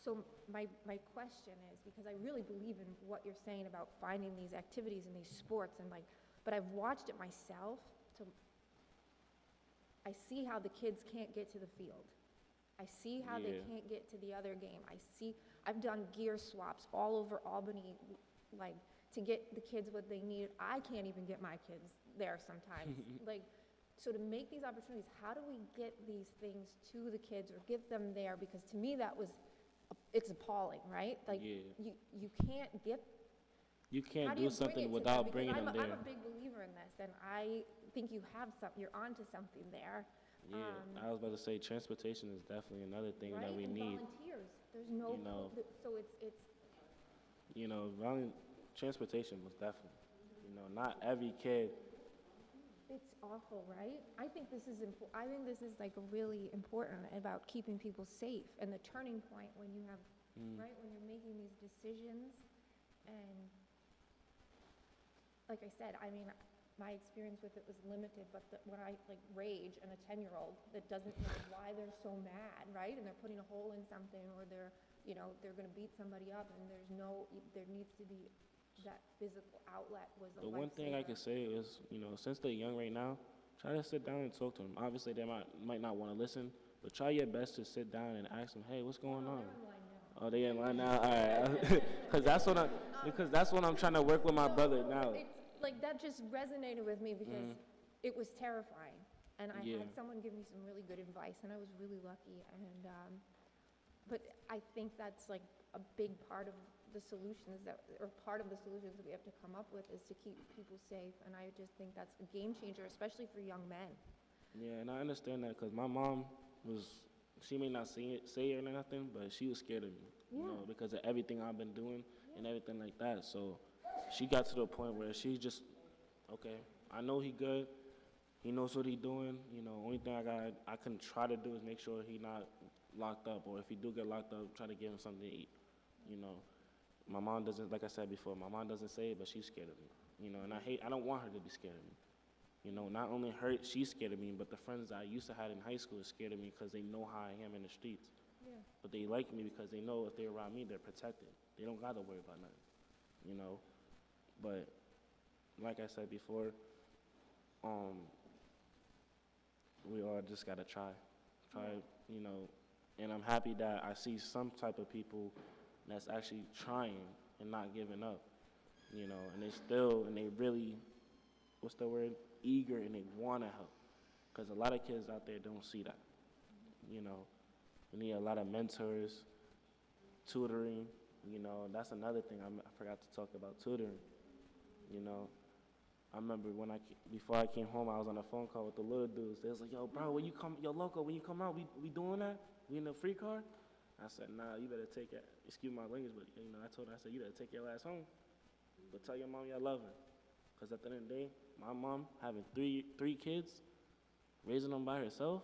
So my question is, because I really believe in what you're saying about finding these activities and these sports, and but I've watched it myself. I see how the kids can't get to the field. I see how they Yeah. can't get to the other game. I've done gear swaps all over Albany, like to get the kids what they need. I can't even get my kids there sometimes. So to make these opportunities, how do we get these things to the kids or get them there? Because to me it's appalling, right? Like Yeah. you can't get. You How can't do do you bring it something to without them? bringing Because them there. I'm a big believer in this, and I think you're onto something there. Yeah, I was about to say transportation is definitely another thing Right? that we And need. volunteers. There's no, You know. so it's You know, transportation was definitely. You know, not every kid. it's awful, right? I think this is I think this is like really important about keeping people safe, and the turning point when you have, right, when you're making these decisions. And like I said, I mean, my experience with it was limited, but when I rage and a 10-year-old that doesn't know why they're so mad, right? And they're putting a hole in something, or they're going to beat somebody up, and there needs to be that physical outlet was a The one thing I lifesaver. can say is, you know, since they're young right now, try to sit down and talk to them. Obviously, they might not want to listen, but try your best to sit down and ask them, hey, what's going on? Oh, they in line now? All right. Because that's what I'm trying to work with my brother now. It's like that just resonated with me because it was terrifying. And I Yeah. had someone give me some really good advice, and I was really lucky. And but I think that's like a big part of the solutions part of the solutions that we have to come up with, is to keep people safe. And I just think that's a game changer, especially for young men. Yeah, and I understand that because my mom she may not say it or nothing, but she was scared of me, you know, because of everything I've been doing and everything like that. So she got to the point where she just, okay, I know he good. He knows what he doing. You know, only thing I can try to do is make sure he not locked up, or if he do get locked up, try to give him something to eat. You know, my mom doesn't, like I said before, my mom doesn't say it, but she's scared of me. You know, and I don't want her to be scared of me. You know, not only she's scared of me, but the friends that I used to have in high school are scared of me because they know how I am in the streets. Yeah. But they like me because they know if they're around me, they're protected. They don't got to worry about nothing, you know. But like I said before, we all just got to try, you know. And I'm happy that I see some type of people that's actually trying and not giving up, you know. And they really, what's the word? Eager, and they want to help, because a lot of kids out there don't see that. You know, we need a lot of mentors, tutoring. You know, that's another thing I forgot to talk about, tutoring. You know, I remember before I came home, I was on a phone call with the little dudes. They was like, "Yo, bro, when you come out, we doing that? We in the free car?" I said, "Nah, you better take it." Excuse my language, but you know, I told her, I said, "You better take your ass home, but tell your mom you love her." Because at the end of the day, my mom having three kids, raising them by herself,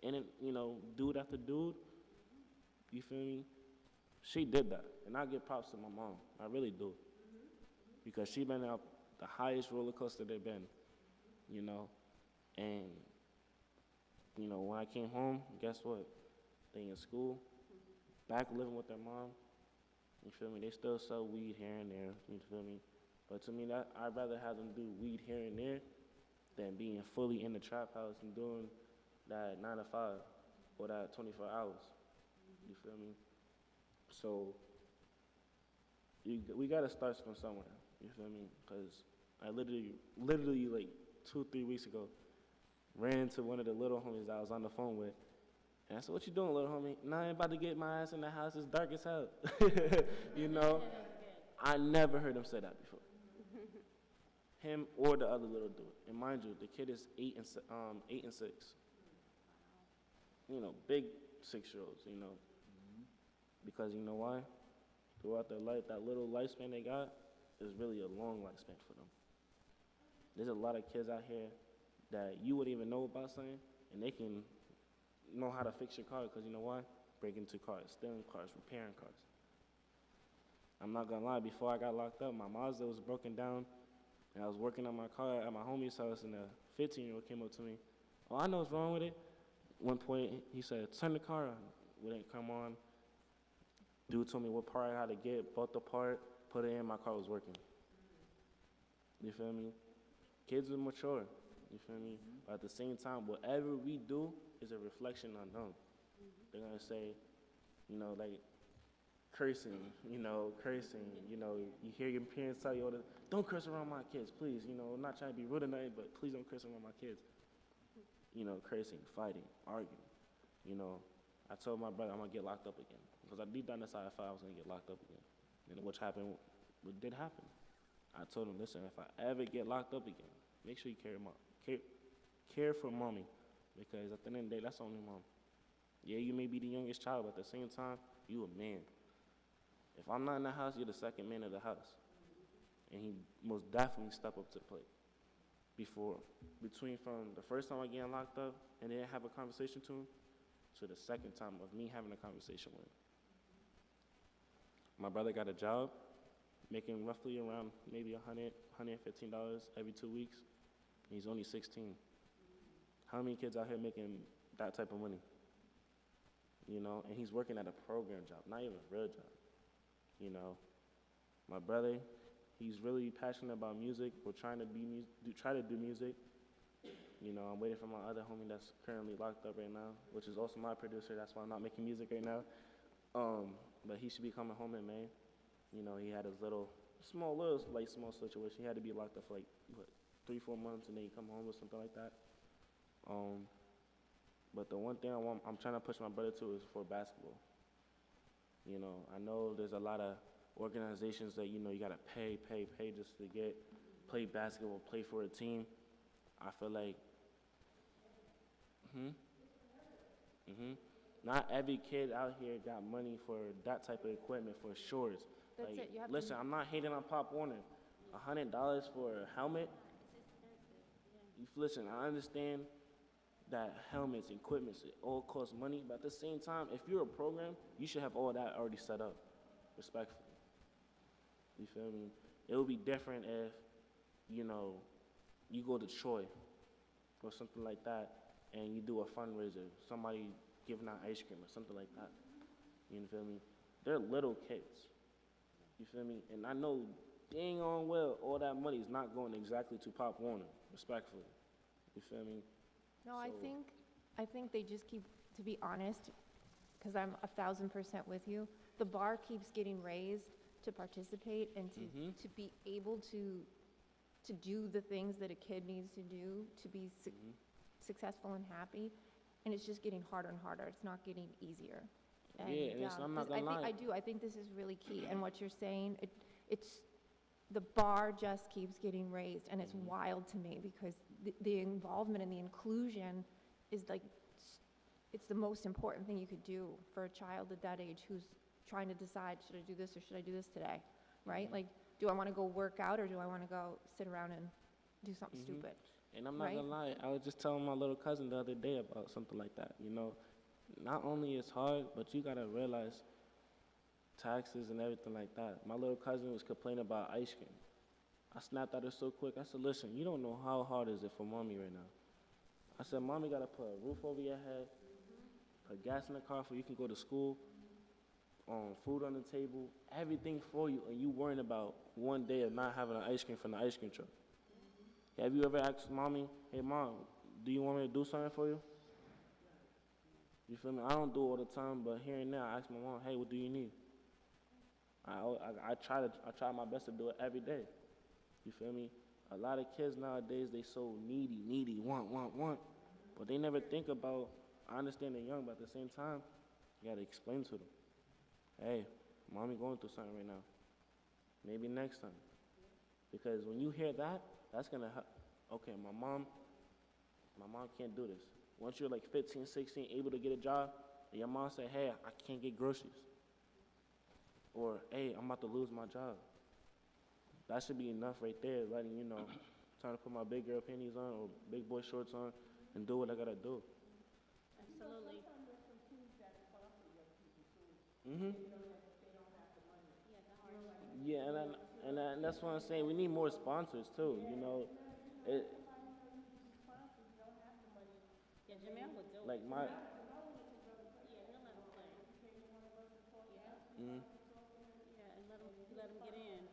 and then, you know, dude after dude, you feel me? She did that, and I give props to my mom. I really do, because she been up the highest roller coaster there been, you know, and you know, when I came home, guess what? They in school, back living with their mom. You feel me? They still sell weed here and there. You feel me? But to me, I'd rather have them do weed here and there than being fully in the trap house and doing that 9 to 5 or that 24 hours. You feel me? So we gotta start from somewhere. You feel me? Because I literally like 2-3 weeks ago, ran into one of the little homies that I was on the phone with. And I said, "What you doing, little homie?" "Nah, I ain't about to get my ass in the house. It's dark as hell." You know? I never heard him say that before. Him or the other little dude. And mind you, the kid is 8 and 6. You know, big 6-year-olds, you know. Because you know why? Throughout their life, that little lifespan they got is really a long lifespan for them. There's a lot of kids out here that you wouldn't even know about something, and they can know how to fix your car because you know why? Break into cars, stealing cars, repairing cars. I'm not gonna lie, before I got locked up, my Mazda was broken down, and I was working on my car at my homie's house, and a 15-year-old came up to me. "Oh, I know what's wrong with it." One point, he said, "Turn the car on." Wouldn't come on. Dude told me what part I had to get, bought the part, put it in, my car was working. You feel me? Kids are mature, you feel me? But at the same time, whatever we do is a reflection on them. They're gonna say, you know, like, cursing, you know, you hear your parents tell you all the, "Don't curse around my kids, please," you know, I'm not trying to be rude or nothing, but please don't curse around my kids. You know, cursing, fighting, arguing, you know. I told my brother I'm gonna get locked up again. Because I deep down inside I thought I was gonna get locked up again. And what happened, what did happen. I told him, "Listen, if I ever get locked up again, make sure you care for mommy. Because at the end of the day, that's the only mom. Yeah, you may be the youngest child, but at the same time, you a man. If I'm not in the house, you're the second man of the house." And he most definitely stepped up to the plate. Between from the first time I get locked up and then have a conversation to him, to the second time of me having a conversation with him. My brother got a job, making roughly around maybe $115 every 2 weeks. He's only 16. How many kids out here making that type of money? You know, and he's working at a program job, not even a real job. You know, my brother, he's really passionate about music. We're trying to try to do music. You know, I'm waiting for my other homie that's currently locked up right now, which is also my producer. That's why I'm not making music right now. But he should be coming home in May. You know, he had his small situation. He had to be locked up for like, 3-4 months, and then he come home or something like that. But the one thing I'm trying to push my brother to is for basketball. You know, I know there's a lot of organizations that, you know, you gotta pay just to play basketball, play for a team. I feel like, not every kid out here got money for that type of equipment, for shorts. That's like, it, you have listen, I'm not hating on Pop Warner. $100 for a helmet? Listen, I understand that helmets, equipment, it all costs money, but at the same time, if you're a program, you should have all that already set up, respectfully. You feel me? It would be different if, you know, you go to Troy or something like that, and you do a fundraiser, somebody giving out ice cream or something like that. You feel me? They're little kids. You feel me? And I know dang on well all that money is not going exactly to Pop Warner, respectfully. You feel me? No, I think they just keep, to be honest, because I'm 1,000% with you, the bar keeps getting raised to participate and to be able to do the things that a kid needs to do to be successful and happy, and it's just getting harder and harder. It's not getting easier. And, and I'm not gonna lie. I think this is really key, and what you're saying, it's the bar just keeps getting raised, and it's wild to me because the involvement and the inclusion is like, it's the most important thing you could do for a child at that age who's trying to decide, should I do this or should I do this today, right? Like, do I want to go work out or do I want to go sit around and do something stupid? And I'm not gonna lie, I was just telling my little cousin the other day about something like that, you know. Not only it's hard, but you gotta realize taxes and everything like that. My little cousin was complaining about ice cream. I snapped at her so quick. I said, "Listen, you don't know how hard is it for mommy right now." I said, "Mommy gotta put a roof over your head, put gas in the car so you can go to school, food on the table, everything for you, and you worrying about one day of not having an ice cream from the ice cream truck." Have you ever asked mommy, "Hey, Mom, do you want me to do something for you?" You feel me? I don't do it all the time, but here and there, I ask my mom, hey, what do you need? I try my best to do it every day. You feel me? A lot of kids nowadays, they so needy, want, but they never think about, I understand they're young, but at the same time, you gotta explain to them, hey, mommy going through something right now. Maybe next time. Because when you hear that, that's gonna help. Okay, my mom can't do this. Once you're like 15, 16, able to get a job, and your mom say, hey, I can't get groceries. Or, hey, I'm about to lose my job. That should be enough right there, letting you know, trying to put my big girl panties on or big boy shorts on and do what I gotta do. Absolutely. Yeah, and that's what I'm saying. We need more sponsors too. You know, it Yeah, Jamel would do it. like my. Yeah, he'll let him play. Mhm. Yeah, and let him get in.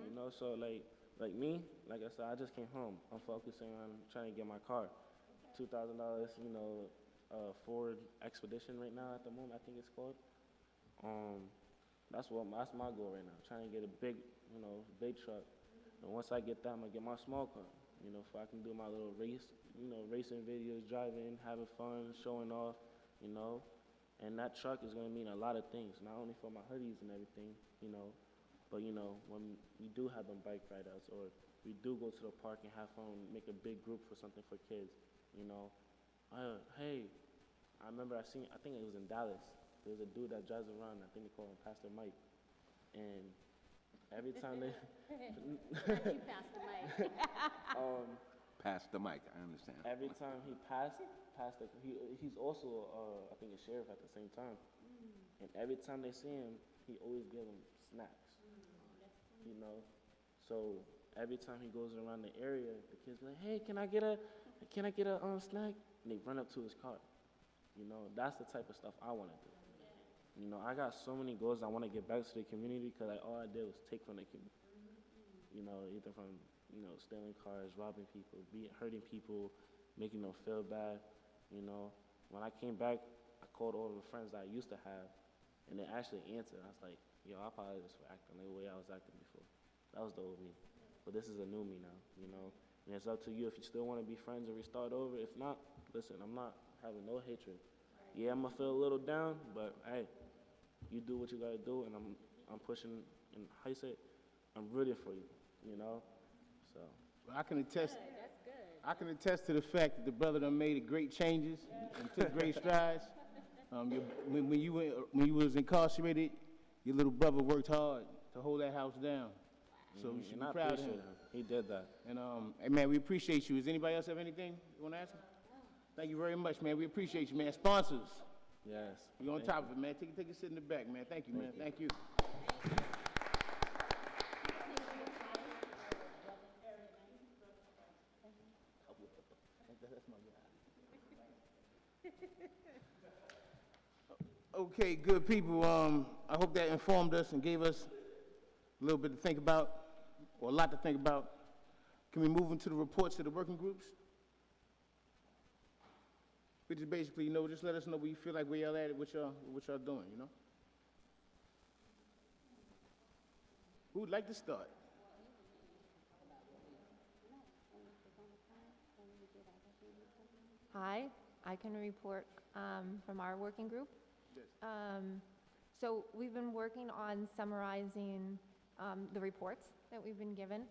You know, so like me, like I said, I just came home. I'm focusing on trying to get my car, $2,000. You know, Ford Expedition right now at the moment. I think it's called. That's my goal right now. Trying to get a big, big truck. And once I get that, I'm gonna get my small car. You know, so I can do my little racing videos, driving, having fun, showing off. You know, and that truck is gonna mean a lot of things, not only for my hoodies and everything. You know, but when we do have them bike ride-outs or we do go to the park and have fun, make a big group for something for kids. Hey, I remember I think it was in Dallas. There's a dude that drives around, I think they call him Pastor Mike. And every time they... You passed the mic. Pass the mic, I understand. Every time he he's also, I think, a sheriff at the same time. And every time they see him, he always gives them snacks. You know? So every time he goes around the area, the kids be like, hey, can I get a snack? And they run up to his car. You know, that's the type of stuff I want to do. You know, I got so many goals I want to get back to the community because all I did was take from the community. You know, either from, stealing cars, robbing people, hurting people, making them feel bad. You know, when I came back, I called all the friends that I used to have, and they actually answered. I was like, yo, I apologize for acting the way I was acting before. That was the old me. But this is a new me now, And it's up to you if you still want to be friends or restart over. If not, listen, I'm not having no hatred. Yeah, I'm going to feel a little down, but hey, you do what you got to do, and I'm pushing, and how you say it, I'm rooting for you, So. Well, I can attest. Good, that's good. I can attest to the fact that the brother done made great changes and took great strides. When you was incarcerated, your little brother worked hard to hold that house down. So we should be proud of him. He did that. And hey man, we appreciate you. Does anybody else have anything you want to ask him? Thank you very much, man. We appreciate you, man. Sponsors. Yes. You're on top of it, man. Take a seat in the back, man. Thank you, man. Thank you. Okay, good people. I hope that informed us and gave us a little bit to think about, or a lot to think about. Can we move into the reports of the working groups? Which is basically, just let us know where you feel like where y'all at, what y'all doing, Who would like to start? Hi, I can report from our working group. So we've been working on summarizing the reports that we've been given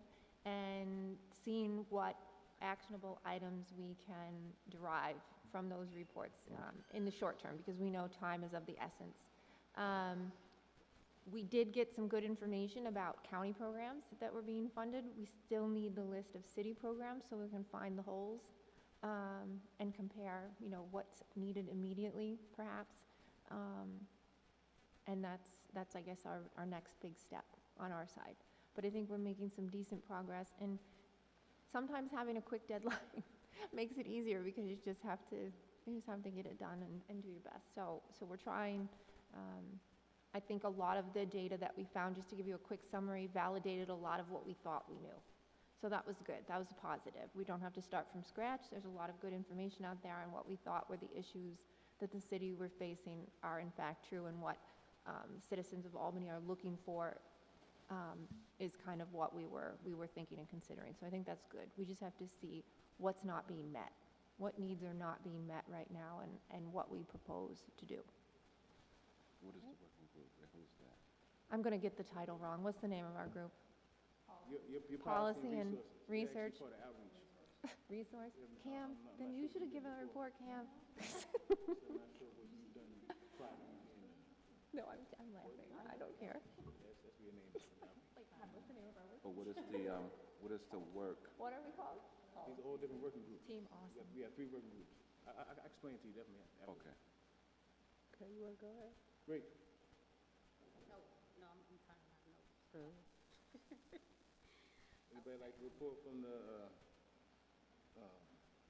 and seeing what actionable items we can derive from those reports in the short term, because we know time is of the essence. We did get some good information about county programs that were being funded. We still need the list of city programs so we can find the holes and compare, what's needed immediately, perhaps. And that's I guess, our next big step on our side. But I think we're making some decent progress, and sometimes having a quick deadline makes it easier because you just have to get it done and do your best. So we're trying. I think a lot of the data that we found, just to give you a quick summary, validated a lot of what we thought we knew. So that was good. That was a positive. We don't have to start from scratch. There's a lot of good information out there on what we thought were the issues that the city we're facing are in fact true and what citizens of Albany are looking for is kind of what we were thinking and considering. So I think that's good. We just have to see what's not being met, what needs are not being met right now, and what we propose to do. What is the working group, and who's that? I'm going to get the title wrong. What's the name of our group? Your Policy and Resources. Research. You're actually part of outreach. Resource? Cam, then you should have given a report, Cam. I'm not sure what you've done prior to you being No, I'm laughing. I don't care. that's your name. What's the name of our work? But what is the work? What are we called? These are all different working groups. Team Awesome. We have 3 working groups. I explain to you definitely. Okay. Okay, you wanna go ahead? Great. No, I'm trying to have notes. Anybody like to report from the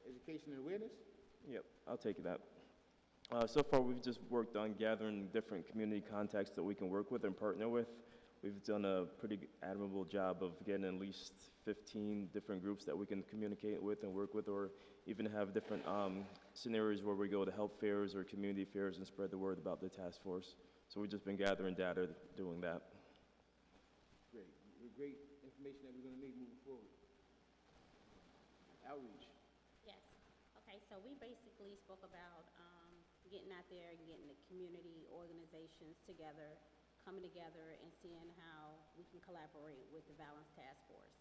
education and awareness? Yep, I'll take that. So far, we've just worked on gathering different community contacts that we can work with and partner with. We've done a pretty admirable job of getting at least 15 different groups that we can communicate with and work with, or even have different scenarios where we go to health fairs or community fairs and spread the word about the task force. So we've just been gathering data doing that. Great. Great information that we're going to need moving forward. Outreach. Yes. Okay, so we basically spoke about getting out there and getting the community organizations together, coming together and seeing how we can collaborate with the Violence Task Force.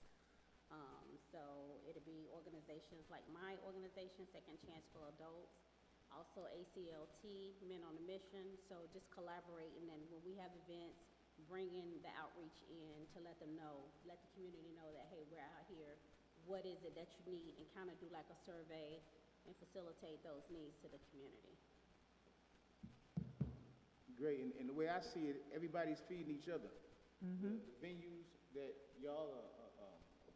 So it'll be organizations like my organization, Second Chance for Adults, also ACLT, Men on a Mission. So just collaborating, and when we have events, bringing the outreach in to let them know, let the community know that, hey, we're out here. What is it that you need? And kind of do like a survey and facilitate those needs to the community. Great. And the way I see it, everybody's feeding each other. The venues that y'all are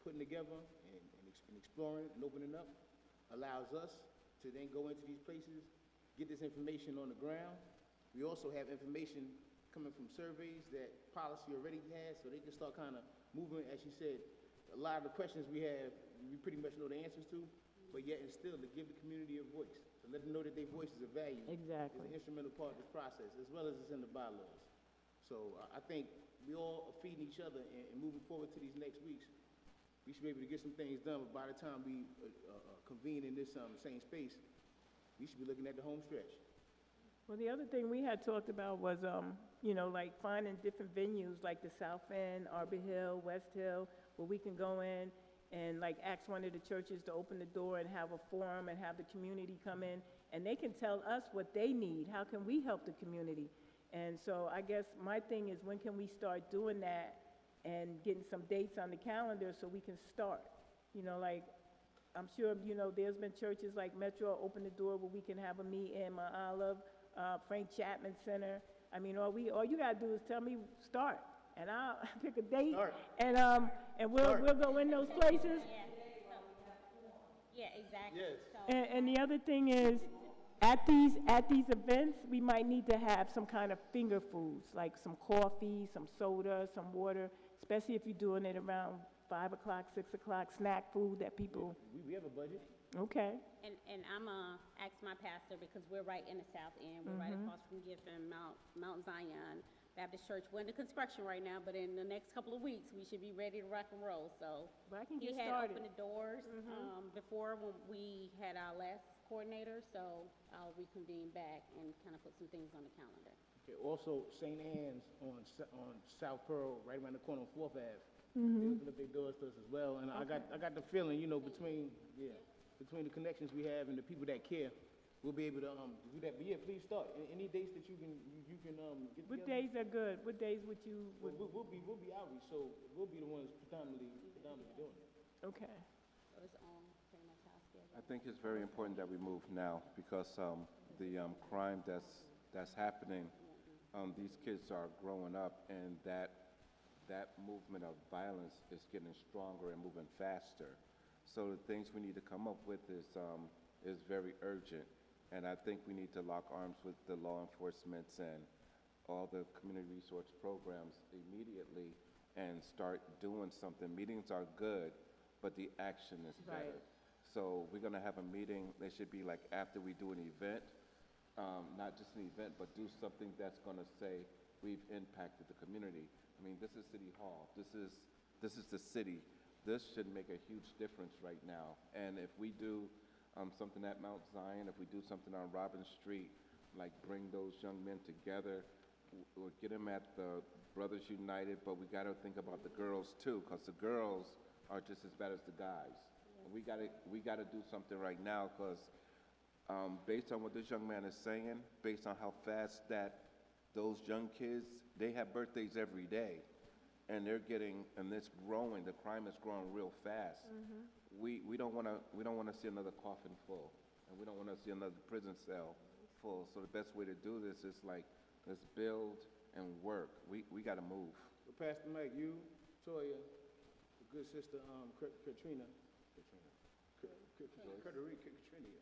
putting together and exploring and opening up allows us to then go into these places, get this information on the ground. We also have information coming from surveys that policy already has, so they can start kind of moving. As you said, a lot of the questions we have, we pretty much know the answers to, but yet and still to give the community a voice, to let them know that their voices are valued. Exactly. It's an instrumental part of this process, as well as it's in the bylaws. So I think we all are feeding each other and moving forward to these next weeks. We should be able to get some things done, but by the time we convene in this same space, we should be looking at the home stretch. Well, the other thing we had talked about was, you know, like finding different venues like the South End, Arbor Hill, West Hill, where we can go in and like ask one of the churches to open the door and have a forum and have the community come in, and they can tell us what they need. How can we help the community? And so I guess my thing is, when can we start doing that and getting some dates on the calendar so we can start? You know, like, I'm sure, you know, there's been churches like Metro open the door where we can have a meeting, Mount Olive, Frank Chapman Center. I mean, all you gotta do is tell me start, and I'll pick a date, Start. and we'll go in those places. Yeah, exactly. Yes. So, And the other thing is, at these events, we might need to have some kind of finger foods, like some coffee, some soda, some water, especially if you're doing it around 5 o'clock, 6 o'clock, snack food that people, We have a budget. okay. and I'm ask my pastor, because we're right in the South End. We're right across from Giffen, Mount Zion Baptist Church. We're in the construction right now, but in the next couple of weeks, we should be ready to rock and roll. So But I can he get had started. opened the doors before when we had our last coordinator, so I'll reconvene back and kind of put some things on the calendar. Okay, also, St. Anne's on South Pearl, right around the corner on 4th Ave. They opened up their doors to us as well, and I got the feeling, you know, between the connections we have and the people that care, we'll be able to do that. But yeah, please start. Any dates that you can get together? What days are good? What days would you, We'll be outreach, so we'll be the ones predominantly doing it. okay. So it's on pretty much our schedule. I think it's very important that we move now, because the crime that's happening, these kids are growing up, and that movement of violence is getting stronger and moving faster. So the things we need to come up with is very urgent, and I think we need to lock arms with the law enforcement and all the community resource programs immediately and start doing something. Meetings are good, but the action is better. Right. So we're gonna have a meeting, it should be like after we do an event, not just an event, but do something that's going to say we've impacted the community. I mean, this is City Hall. This is the city. This should make a huge difference right now. And if we do something at Mount Zion, if we do something on Robin Street, like bring those young men together, or get them at the Brothers United, but we got to think about the girls too, because the girls are just as bad as the guys. We got to do something right now, because based on what this young man is saying, based on how fast that those young kids, they have birthdays every day, and they're getting, and it's growing. The crime is growing real fast. We don't want to see another coffin full, and we don't want to see another prison cell full. So the best way to do this is like, let's build and work. We got to move. So Pastor Mike, you, Toya, the good sister Katrina. Katrina.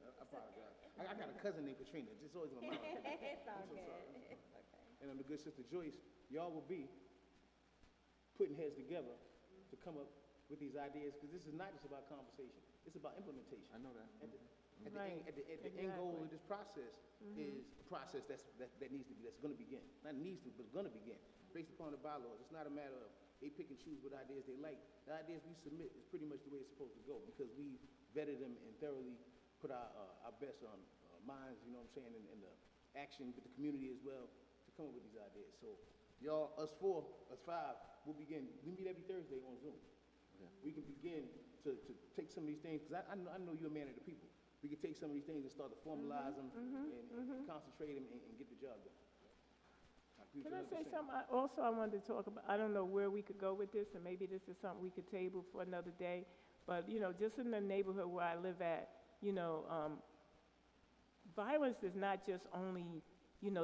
I apologize. I got a cousin named Katrina. It's always in my mind. It's all I'm so good. sorry. It's okay. And the good sister Joyce, y'all will be putting heads together to come up with these ideas, because this is not just about conversation. It's about implementation. I know that. At the end goal of this process is a process that needs to be, that's going to begin. Not needs to, but going to begin, based upon the bylaws. It's not a matter of they pick and choose what ideas they like. The ideas we submit is pretty much the way it's supposed to go, because we vetted them and thoroughly put our best on minds, you know what I'm saying, and the action with the community as well to come up with these ideas. So y'all, us four, us five, we'll begin. We meet every Thursday on Zoom. Yeah. We can begin to take some of these things, because I know you're a man of the people. We can take some of these things and start to formalize them and concentrate them and get the job done. Can I say something? I wanted to talk about, I don't know where we could go with this, and maybe this is something we could table for another day, but, just in the neighborhood where I live at, violence is not just only,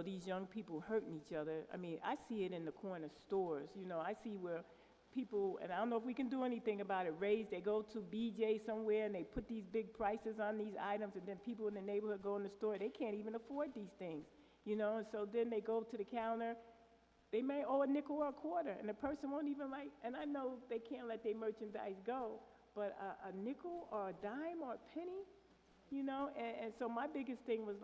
these young people hurting each other. I mean, I see it in the corner stores. I see where people, and I don't know if we can do anything about it, they go to BJ somewhere and they put these big prices on these items, and then people in the neighborhood go in the store, they can't even afford these things, and so then they go to the counter, they may owe a nickel or a quarter, and the person won't even and I know they can't let their merchandise go, but a nickel or a dime or a penny, and so my biggest thing was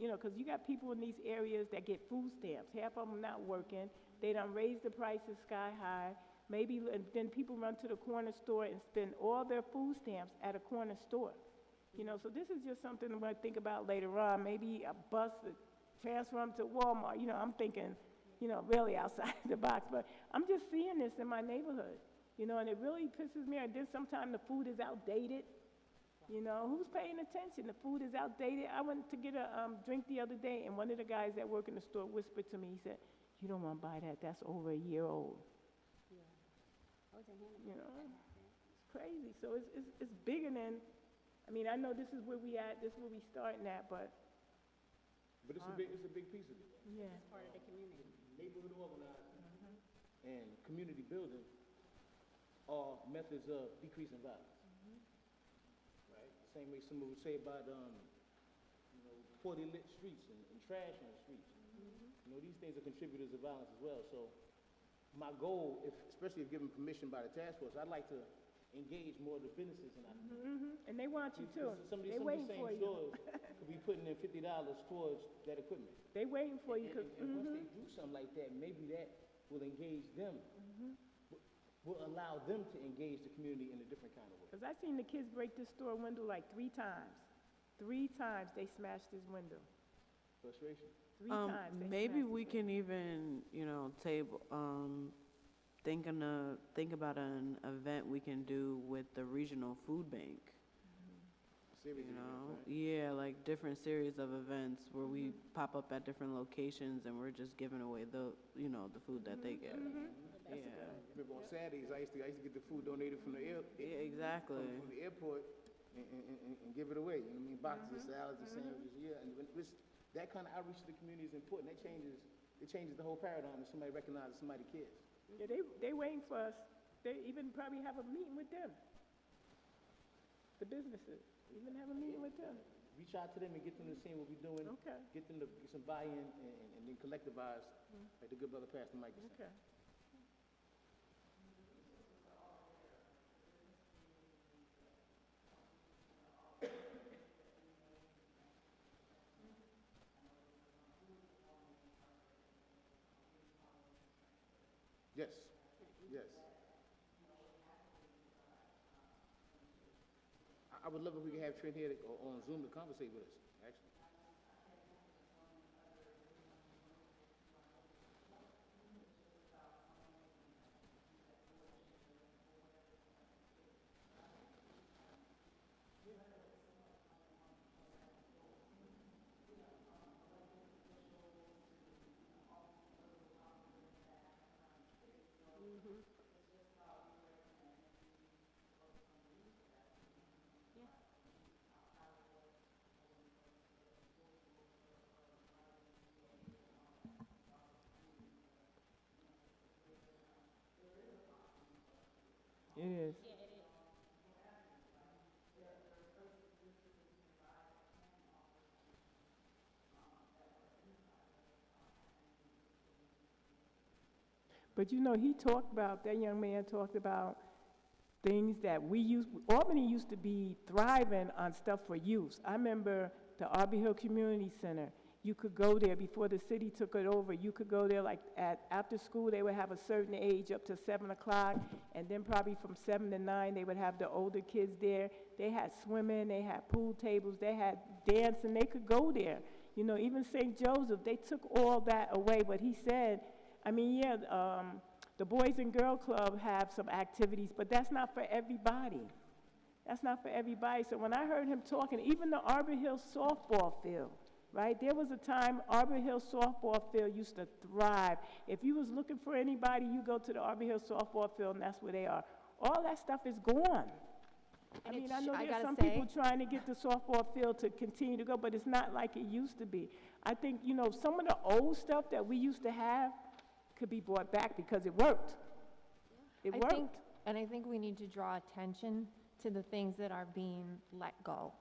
because you got people in these areas that get food stamps, half of them not working, they done raised the prices sky high. Maybe and then people run to the corner store and spend all their food stamps at a corner store. So this is just something I'm going to think about later on. Maybe a bus that transfer them to Walmart. I'm thinking, really outside the box. But I'm just seeing this in my neighborhood, and it really pisses me off. Then sometimes the food is outdated. Who's paying attention? The food is outdated. I went to get a drink the other day, and one of the guys that work in the store whispered to me, he said, "You don't want to buy that. That's over a year old." It's crazy. So it's bigger than, I know this is where we at, this is where we starting at, but it's a big piece of it. yeah. It's part of the community. Neighborhood organizing and community building are methods of decreasing violence. Right? The same way someone would say about poorly lit streets and trash in the streets. These things are contributors of violence as well. So my goal, especially if given permission by the task force, I'd like to engage more of the businesses in our community. And they want you to. Some of They these waiting same for you. stores could be putting in $50 towards that equipment. They waiting for you, because, And once they do something like that, maybe that will engage them, will allow them to engage the community in a different kind of way. I seen the kids break this store window like 3 times. 3 times they smashed this window. Frustration. 3 times. they Maybe smashed we this can even, table, think about an event we can do with the regional food bank. Series of events, right? Yeah, like different series of events where we pop up at different locations and we're just giving away the food that they get. Yeah. Remember on Saturdays, I used to get the food donated from the Yeah, exactly. from the airport and give it away. Boxes of salads and sandwiches. Yeah, and that kind of outreach to the community is important. It changes the whole paradigm if somebody recognizes somebody cares. Yeah, they waiting for us. They even probably have a meeting with them. The businesses, even have a meeting with them. Reach out to them and get them to see what we're doing. Okay. Get them to get some buy-in and then collectivize, like the good brother Pastor Mike was saying. Okay. Yes, yes. I would love if we could have Trent here on Zoom to conversate with us, actually. It is. But you know, that young man talked about things that Albany used to be thriving on stuff for youth. I remember the Arby Hill Community Center. You could go there before the city took it over. You could go there like after school, they would have a certain age up to 7 o'clock, and then probably from 7 to 9, they would have the older kids there. They had swimming, they had pool tables, they had dancing, they could go there. You know, even St. Joseph, they took all that away, but he said, I mean, yeah, the Boys and Girl Club have some activities, but that's not for everybody. That's not for everybody. So when I heard him talking, even the Arbor Hill softball field, right? There was a time Arbor Hill softball field used to thrive. If you was looking for anybody, you go to the Arbor Hill softball field, and that's where they are. All that stuff is gone. I mean, I know there's some people trying to get the softball field to continue to go, but it's not like it used to be. I think, you know, some of the old stuff that we used to have could be brought back because it worked. It worked. I think we need to draw attention to the things that are being let go,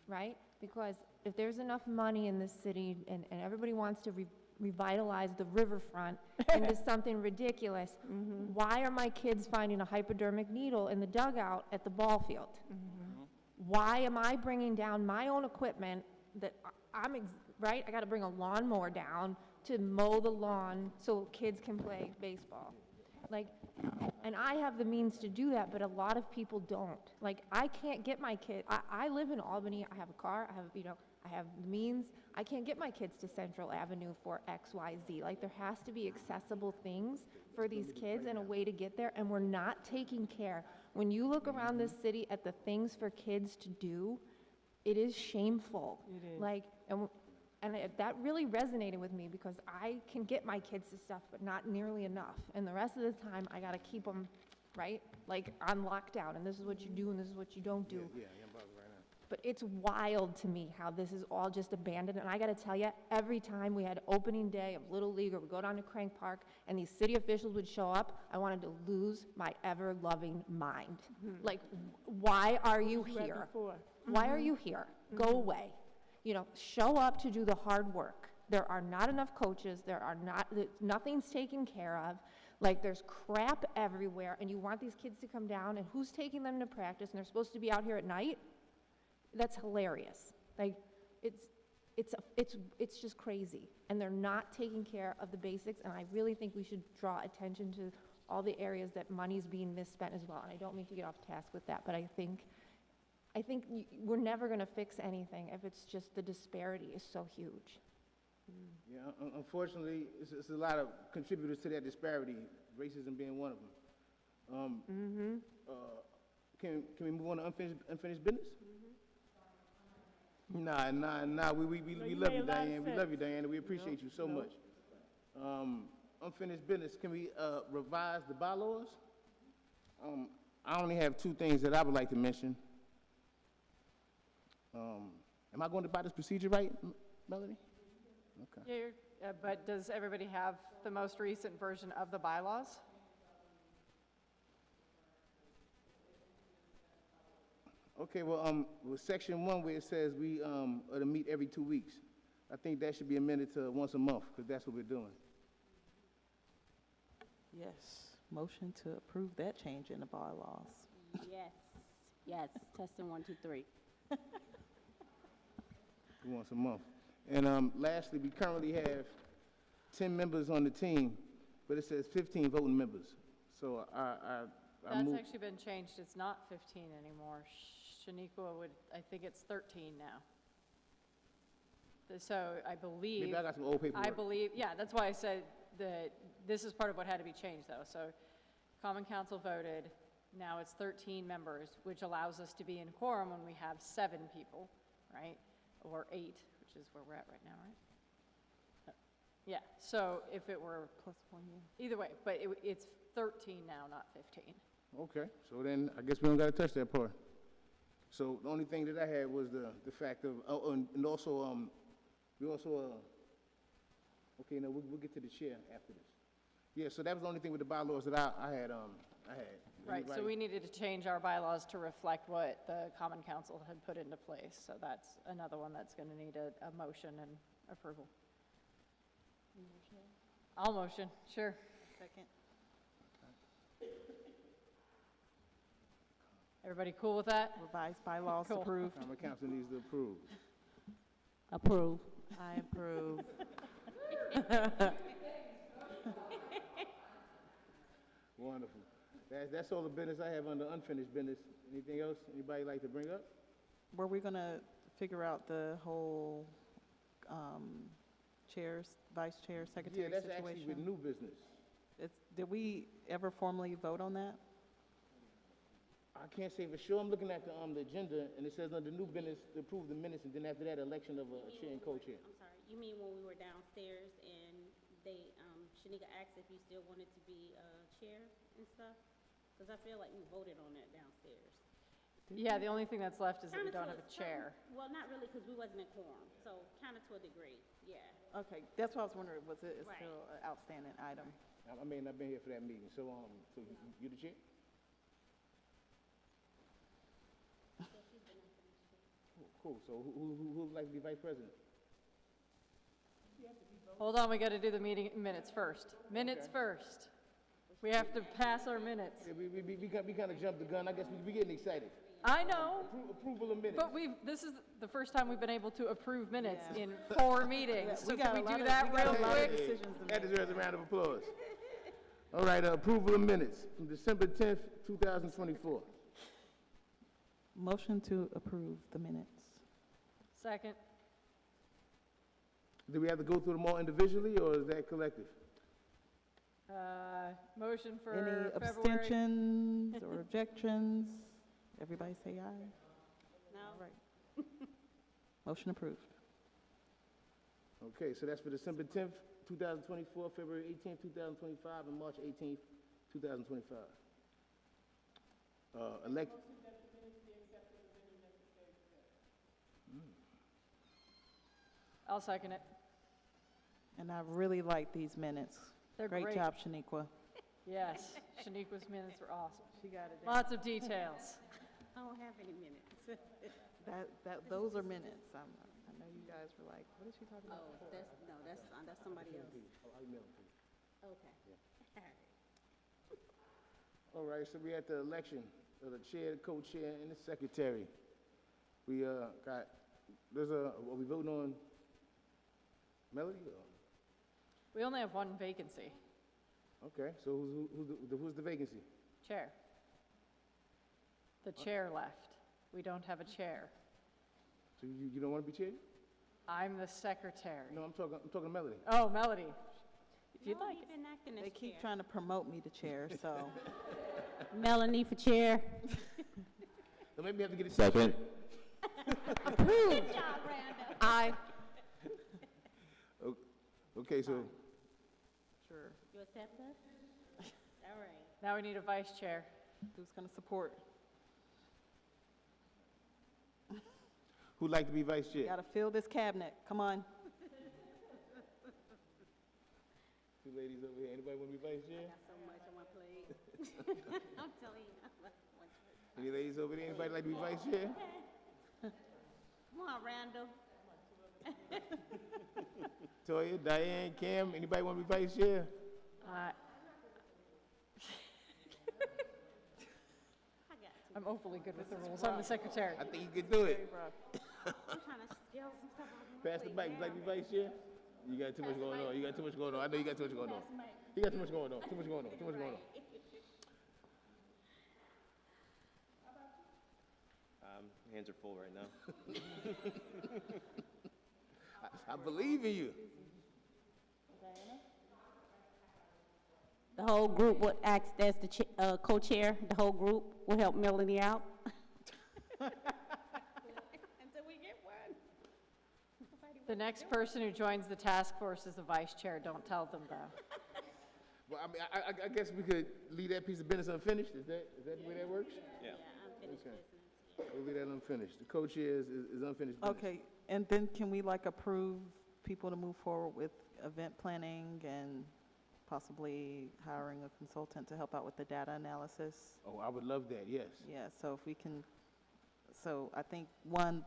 right? Because if there's enough money in this city and everybody wants to revitalize the riverfront into something ridiculous, why are my kids finding a hypodermic needle in the dugout at the ball field? Why am I bringing down my own equipment that right? I got to bring a lawnmower down to mow the lawn so kids can play baseball. Like, and I have the means to do that, but a lot of people don't. Like, I can't get my kid, I live in Albany, I have a car, I have the means. I can't get my kids to Central Avenue for X, Y, Z. Like, there has to be accessible things for these kids and a way to get there, and we're not taking care. When you look around this city at the things for kids to do, it is shameful. It is. Like, that really resonated with me because I can get my kids to stuff, but not nearly enough. And the rest of the time, I got to keep them, right, like on lockdown. And this is what you do and this is what you don't do. Yeah, I'm about right now. But it's wild to me how this is all just abandoned. And I got to tell you, every time we had opening day of Little League or we go down to Crank Park and these city officials would show up, I wanted to lose my ever-loving mind. Like, why are you here? Why are you here? Go away. You know, show up to do the hard work. There are not enough coaches. Nothing's taken care of. Like, there's crap everywhere, and you want these kids to come down, and who's taking them to practice, and they're supposed to be out here at night? That's hilarious. Like, it's just crazy, and they're not taking care of the basics, and I really think we should draw attention to all the areas that money's being misspent as well, and I don't mean to get off task with that, but I think we're never going to fix anything if it's just the disparity is so huge. Yeah, unfortunately, it's a lot of contributors to that disparity, racism being one of them. Can we move on to unfinished business? Nah. We love you, Diane. We love you, Diane. We appreciate you so much. Unfinished business. Can we revise the bylaws? I only have two things that I would like to mention. Am I going about this procedure right, Melody? Okay. Yeah, but does everybody have the most recent version of the bylaws? Okay, well, with section 1 where it says we are to meet every 2 weeks, I think that should be amended to once a month, because that's what we're doing. Yes, motion to approve that change in the bylaws. Yes, testing 1, 2, 3. Once a month. And lastly, we currently have 10 members on the team, but it says 15 voting members. So I That's move. actually been changed. It's not 15 anymore. Shaniqua would, I think it's 13 now. So I believe. Maybe I got some old paperwork. I believe, yeah, that's why I said that this is part of what had to be changed, though. So Common Council voted, now it's 13 members, which allows us to be in quorum when we have 7 people, right? Or 8, which is where we're at right now, right? Yeah, so if it were, Plus 1 year. either way, but it's 13 now, not 15. Okay, so then I guess we don't gotta touch that part. So the only thing that I had was the fact of, oh, and also, we also, okay, no, we'll get to the chair after this. Yeah, so that was the only thing with the bylaws that I had. Right, so Anybody- we needed to change our bylaws to reflect what the Common Council had put into place. So that's another one that's going to need a motion and approval. I'll motion, sure. Second. Everybody cool with that? Revised bylaws Cool. approved. Common Council needs to approve. Approve. I approve. Wonderful. That's all the business I have under unfinished business. Anything else anybody like to bring up? Were we gonna figure out the whole chairs, vice chair, Yeah, secretary that's actually with situation? new business. Did we ever formally vote on that? I can't say for sure. I'm looking at the agenda, and it says under new business to approve the minutes, and then after that, election of a chair and co-chair. I'm sorry, you mean when we were downstairs and they, Shanika asked if you still wanted to be, chair and stuff? Because I feel like we voted on that downstairs. Yeah, the only thing that's left is that we Kinda don't to have a chair. Well, not really, because we wasn't in quorum, so kind of to a degree, yeah. Okay, that's what I was wondering, was it Right. still an outstanding item? I may not been here for that meeting, so you the chair? Cool. So who would like to be vice president? Hold on, we got to do the meeting minutes first. Minutes first. We have to pass our minutes. Yeah, we kind of jumped the gun. I guess we getting excited. I know, Approval of minutes. but this is the first time we've been able to approve minutes Yeah. in 4 meetings. So We can got we a lot do of- that we got real a lot of quick? decisions to That make. deserves a round of applause. All right, approval of minutes from December 10th, 2024. Motion to approve the minutes. Second. Do we have to go through them all individually, or is that collective? Motion for Any February. abstentions or objections? Everybody say aye. No? All right. Motion approved. Okay, so that's for December 10th, 2024, February 18th, 2025, and March 18th, 2025. Elect. I'll second it. And I really like these minutes. They're Great great. job, Shaniqua. Yes, Shaniqua's minutes were awesome. She got it. Lots of details. I don't have any minutes. Those are minutes. I know you guys were like, what is she talking Oh, about? that's somebody else. I'll email them to you. Okay. All right. All right, so we at the election of the chair, the co-chair, and the secretary. We are we voting on Melody? We only have one vacancy, Okay, so who's the vacancy? chair. The chair left. We don't have a chair. So you don't want to be chair? I'm the secretary. No, I'm talking to Melody. Oh, Melody, if you'd No, like. you've been acting as They keep chair. trying to promote me to chair, so. Melanie for chair. So maybe we have to get a second. Good job, Randall. Aye. Okay, so Sure. You accept us? All right. Now we need a vice chair. Who's gonna support? who'd like to be vice chair? Gotta fill this cabinet. Come on. Two ladies over here. Anybody want to be vice chair? Got so much on my plate. I'm telling you. Any ladies over there? Anybody like to be vice chair? Come on, Randall. Toya, Diane, Cam, anybody want to be vice chair? I got you. I'm awfully good with the rules. I'm the secretary. I think you could do it. I'm trying to steal some stuff out of my Pass the plate mic. You like to now. be vice chair? You got too much going on. You got too much going on. I know you got too much going on. You got too much going on. Too much going on. Too much going on. Hands are full right now. I believe in you. The whole group would act as the co-chair. The whole group will help Melanie out. Until we get one. The next person who joins the task force is the vice chair. Don't tell them though. Well, I mean, I guess we could leave that piece of business unfinished. Is that the way that works? Yeah. Unfinished Okay. business. We'll leave that unfinished. The co-chair is unfinished business. Okay, and then can we like approve people to move forward with event planning and possibly hiring a consultant to help out with the data analysis? Oh, I would love that, yes. Yeah, so if we can, so I think one,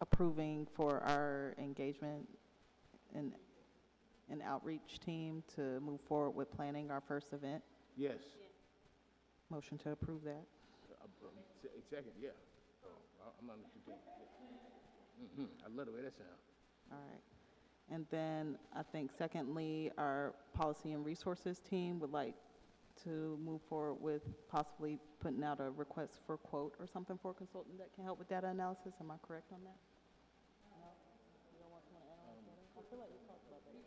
approving for our engagement and outreach team to move forward with planning our first event. Yes. Motion to approve that. Second, yeah. Oh, I'm not listening. I love the way that sounds. All right. And then I think secondly, our policy and resources team would like to move forward with possibly putting out a request for quote or something for a consultant that can help with data analysis. Am I correct on that? No? You don't want to analyze data? I feel like we talked about that.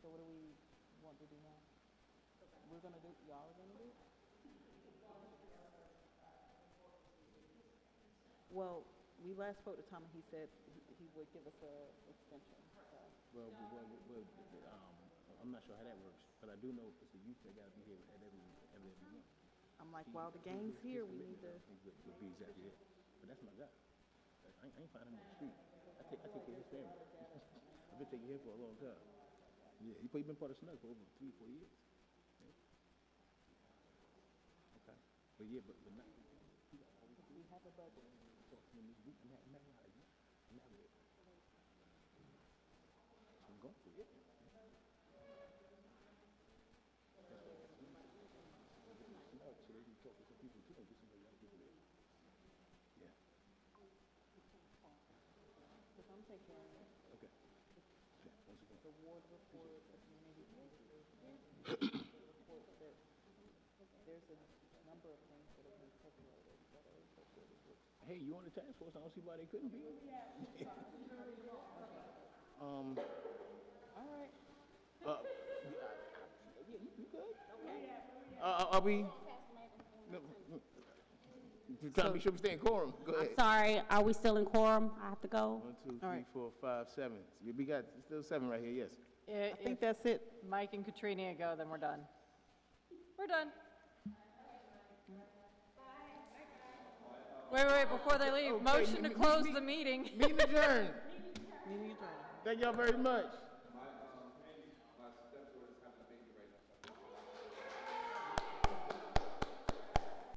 So what do we want to do now? We're going to do, y'all are going to do it? Well, we last spoke to Tom and he said he would give us an extension. So. Well, I'm not sure how that works, but I do know it's the youth that got to be here at every one. I'm like, while the gang's here, we need to. Would be exactly it. But that's my guy. I ain't finding him in the street. I take care of his family. I've been taking care of him for a long time. Yeah, he been part of Snug for over 3-4 years. Yeah. Okay. But yeah, but not. We have a budget. I'm going through it. So they can talk to some people too, and get some young people there. Yeah. Because I'm taking Okay. Yeah, once again. the ward report, the community report that there's a number of things that have been separated that are associated with. Hey, you on the task force? I don't see why they couldn't be. All right. Yeah, you good? Okay. Are we? No, trying to be sure we stay in quorum. Go ahead. I'm sorry, are we still in quorum? I have to go? 1, 2, 3, All right. 4, 5, 7. We got still 7 right here. Yes. I think that's it. Mike and Katrina go, then we're done. We're done. Wait, before they leave, Okay, motion to close the meeting. Meeting adjourned. Meeting adjourned. Thank y'all very much.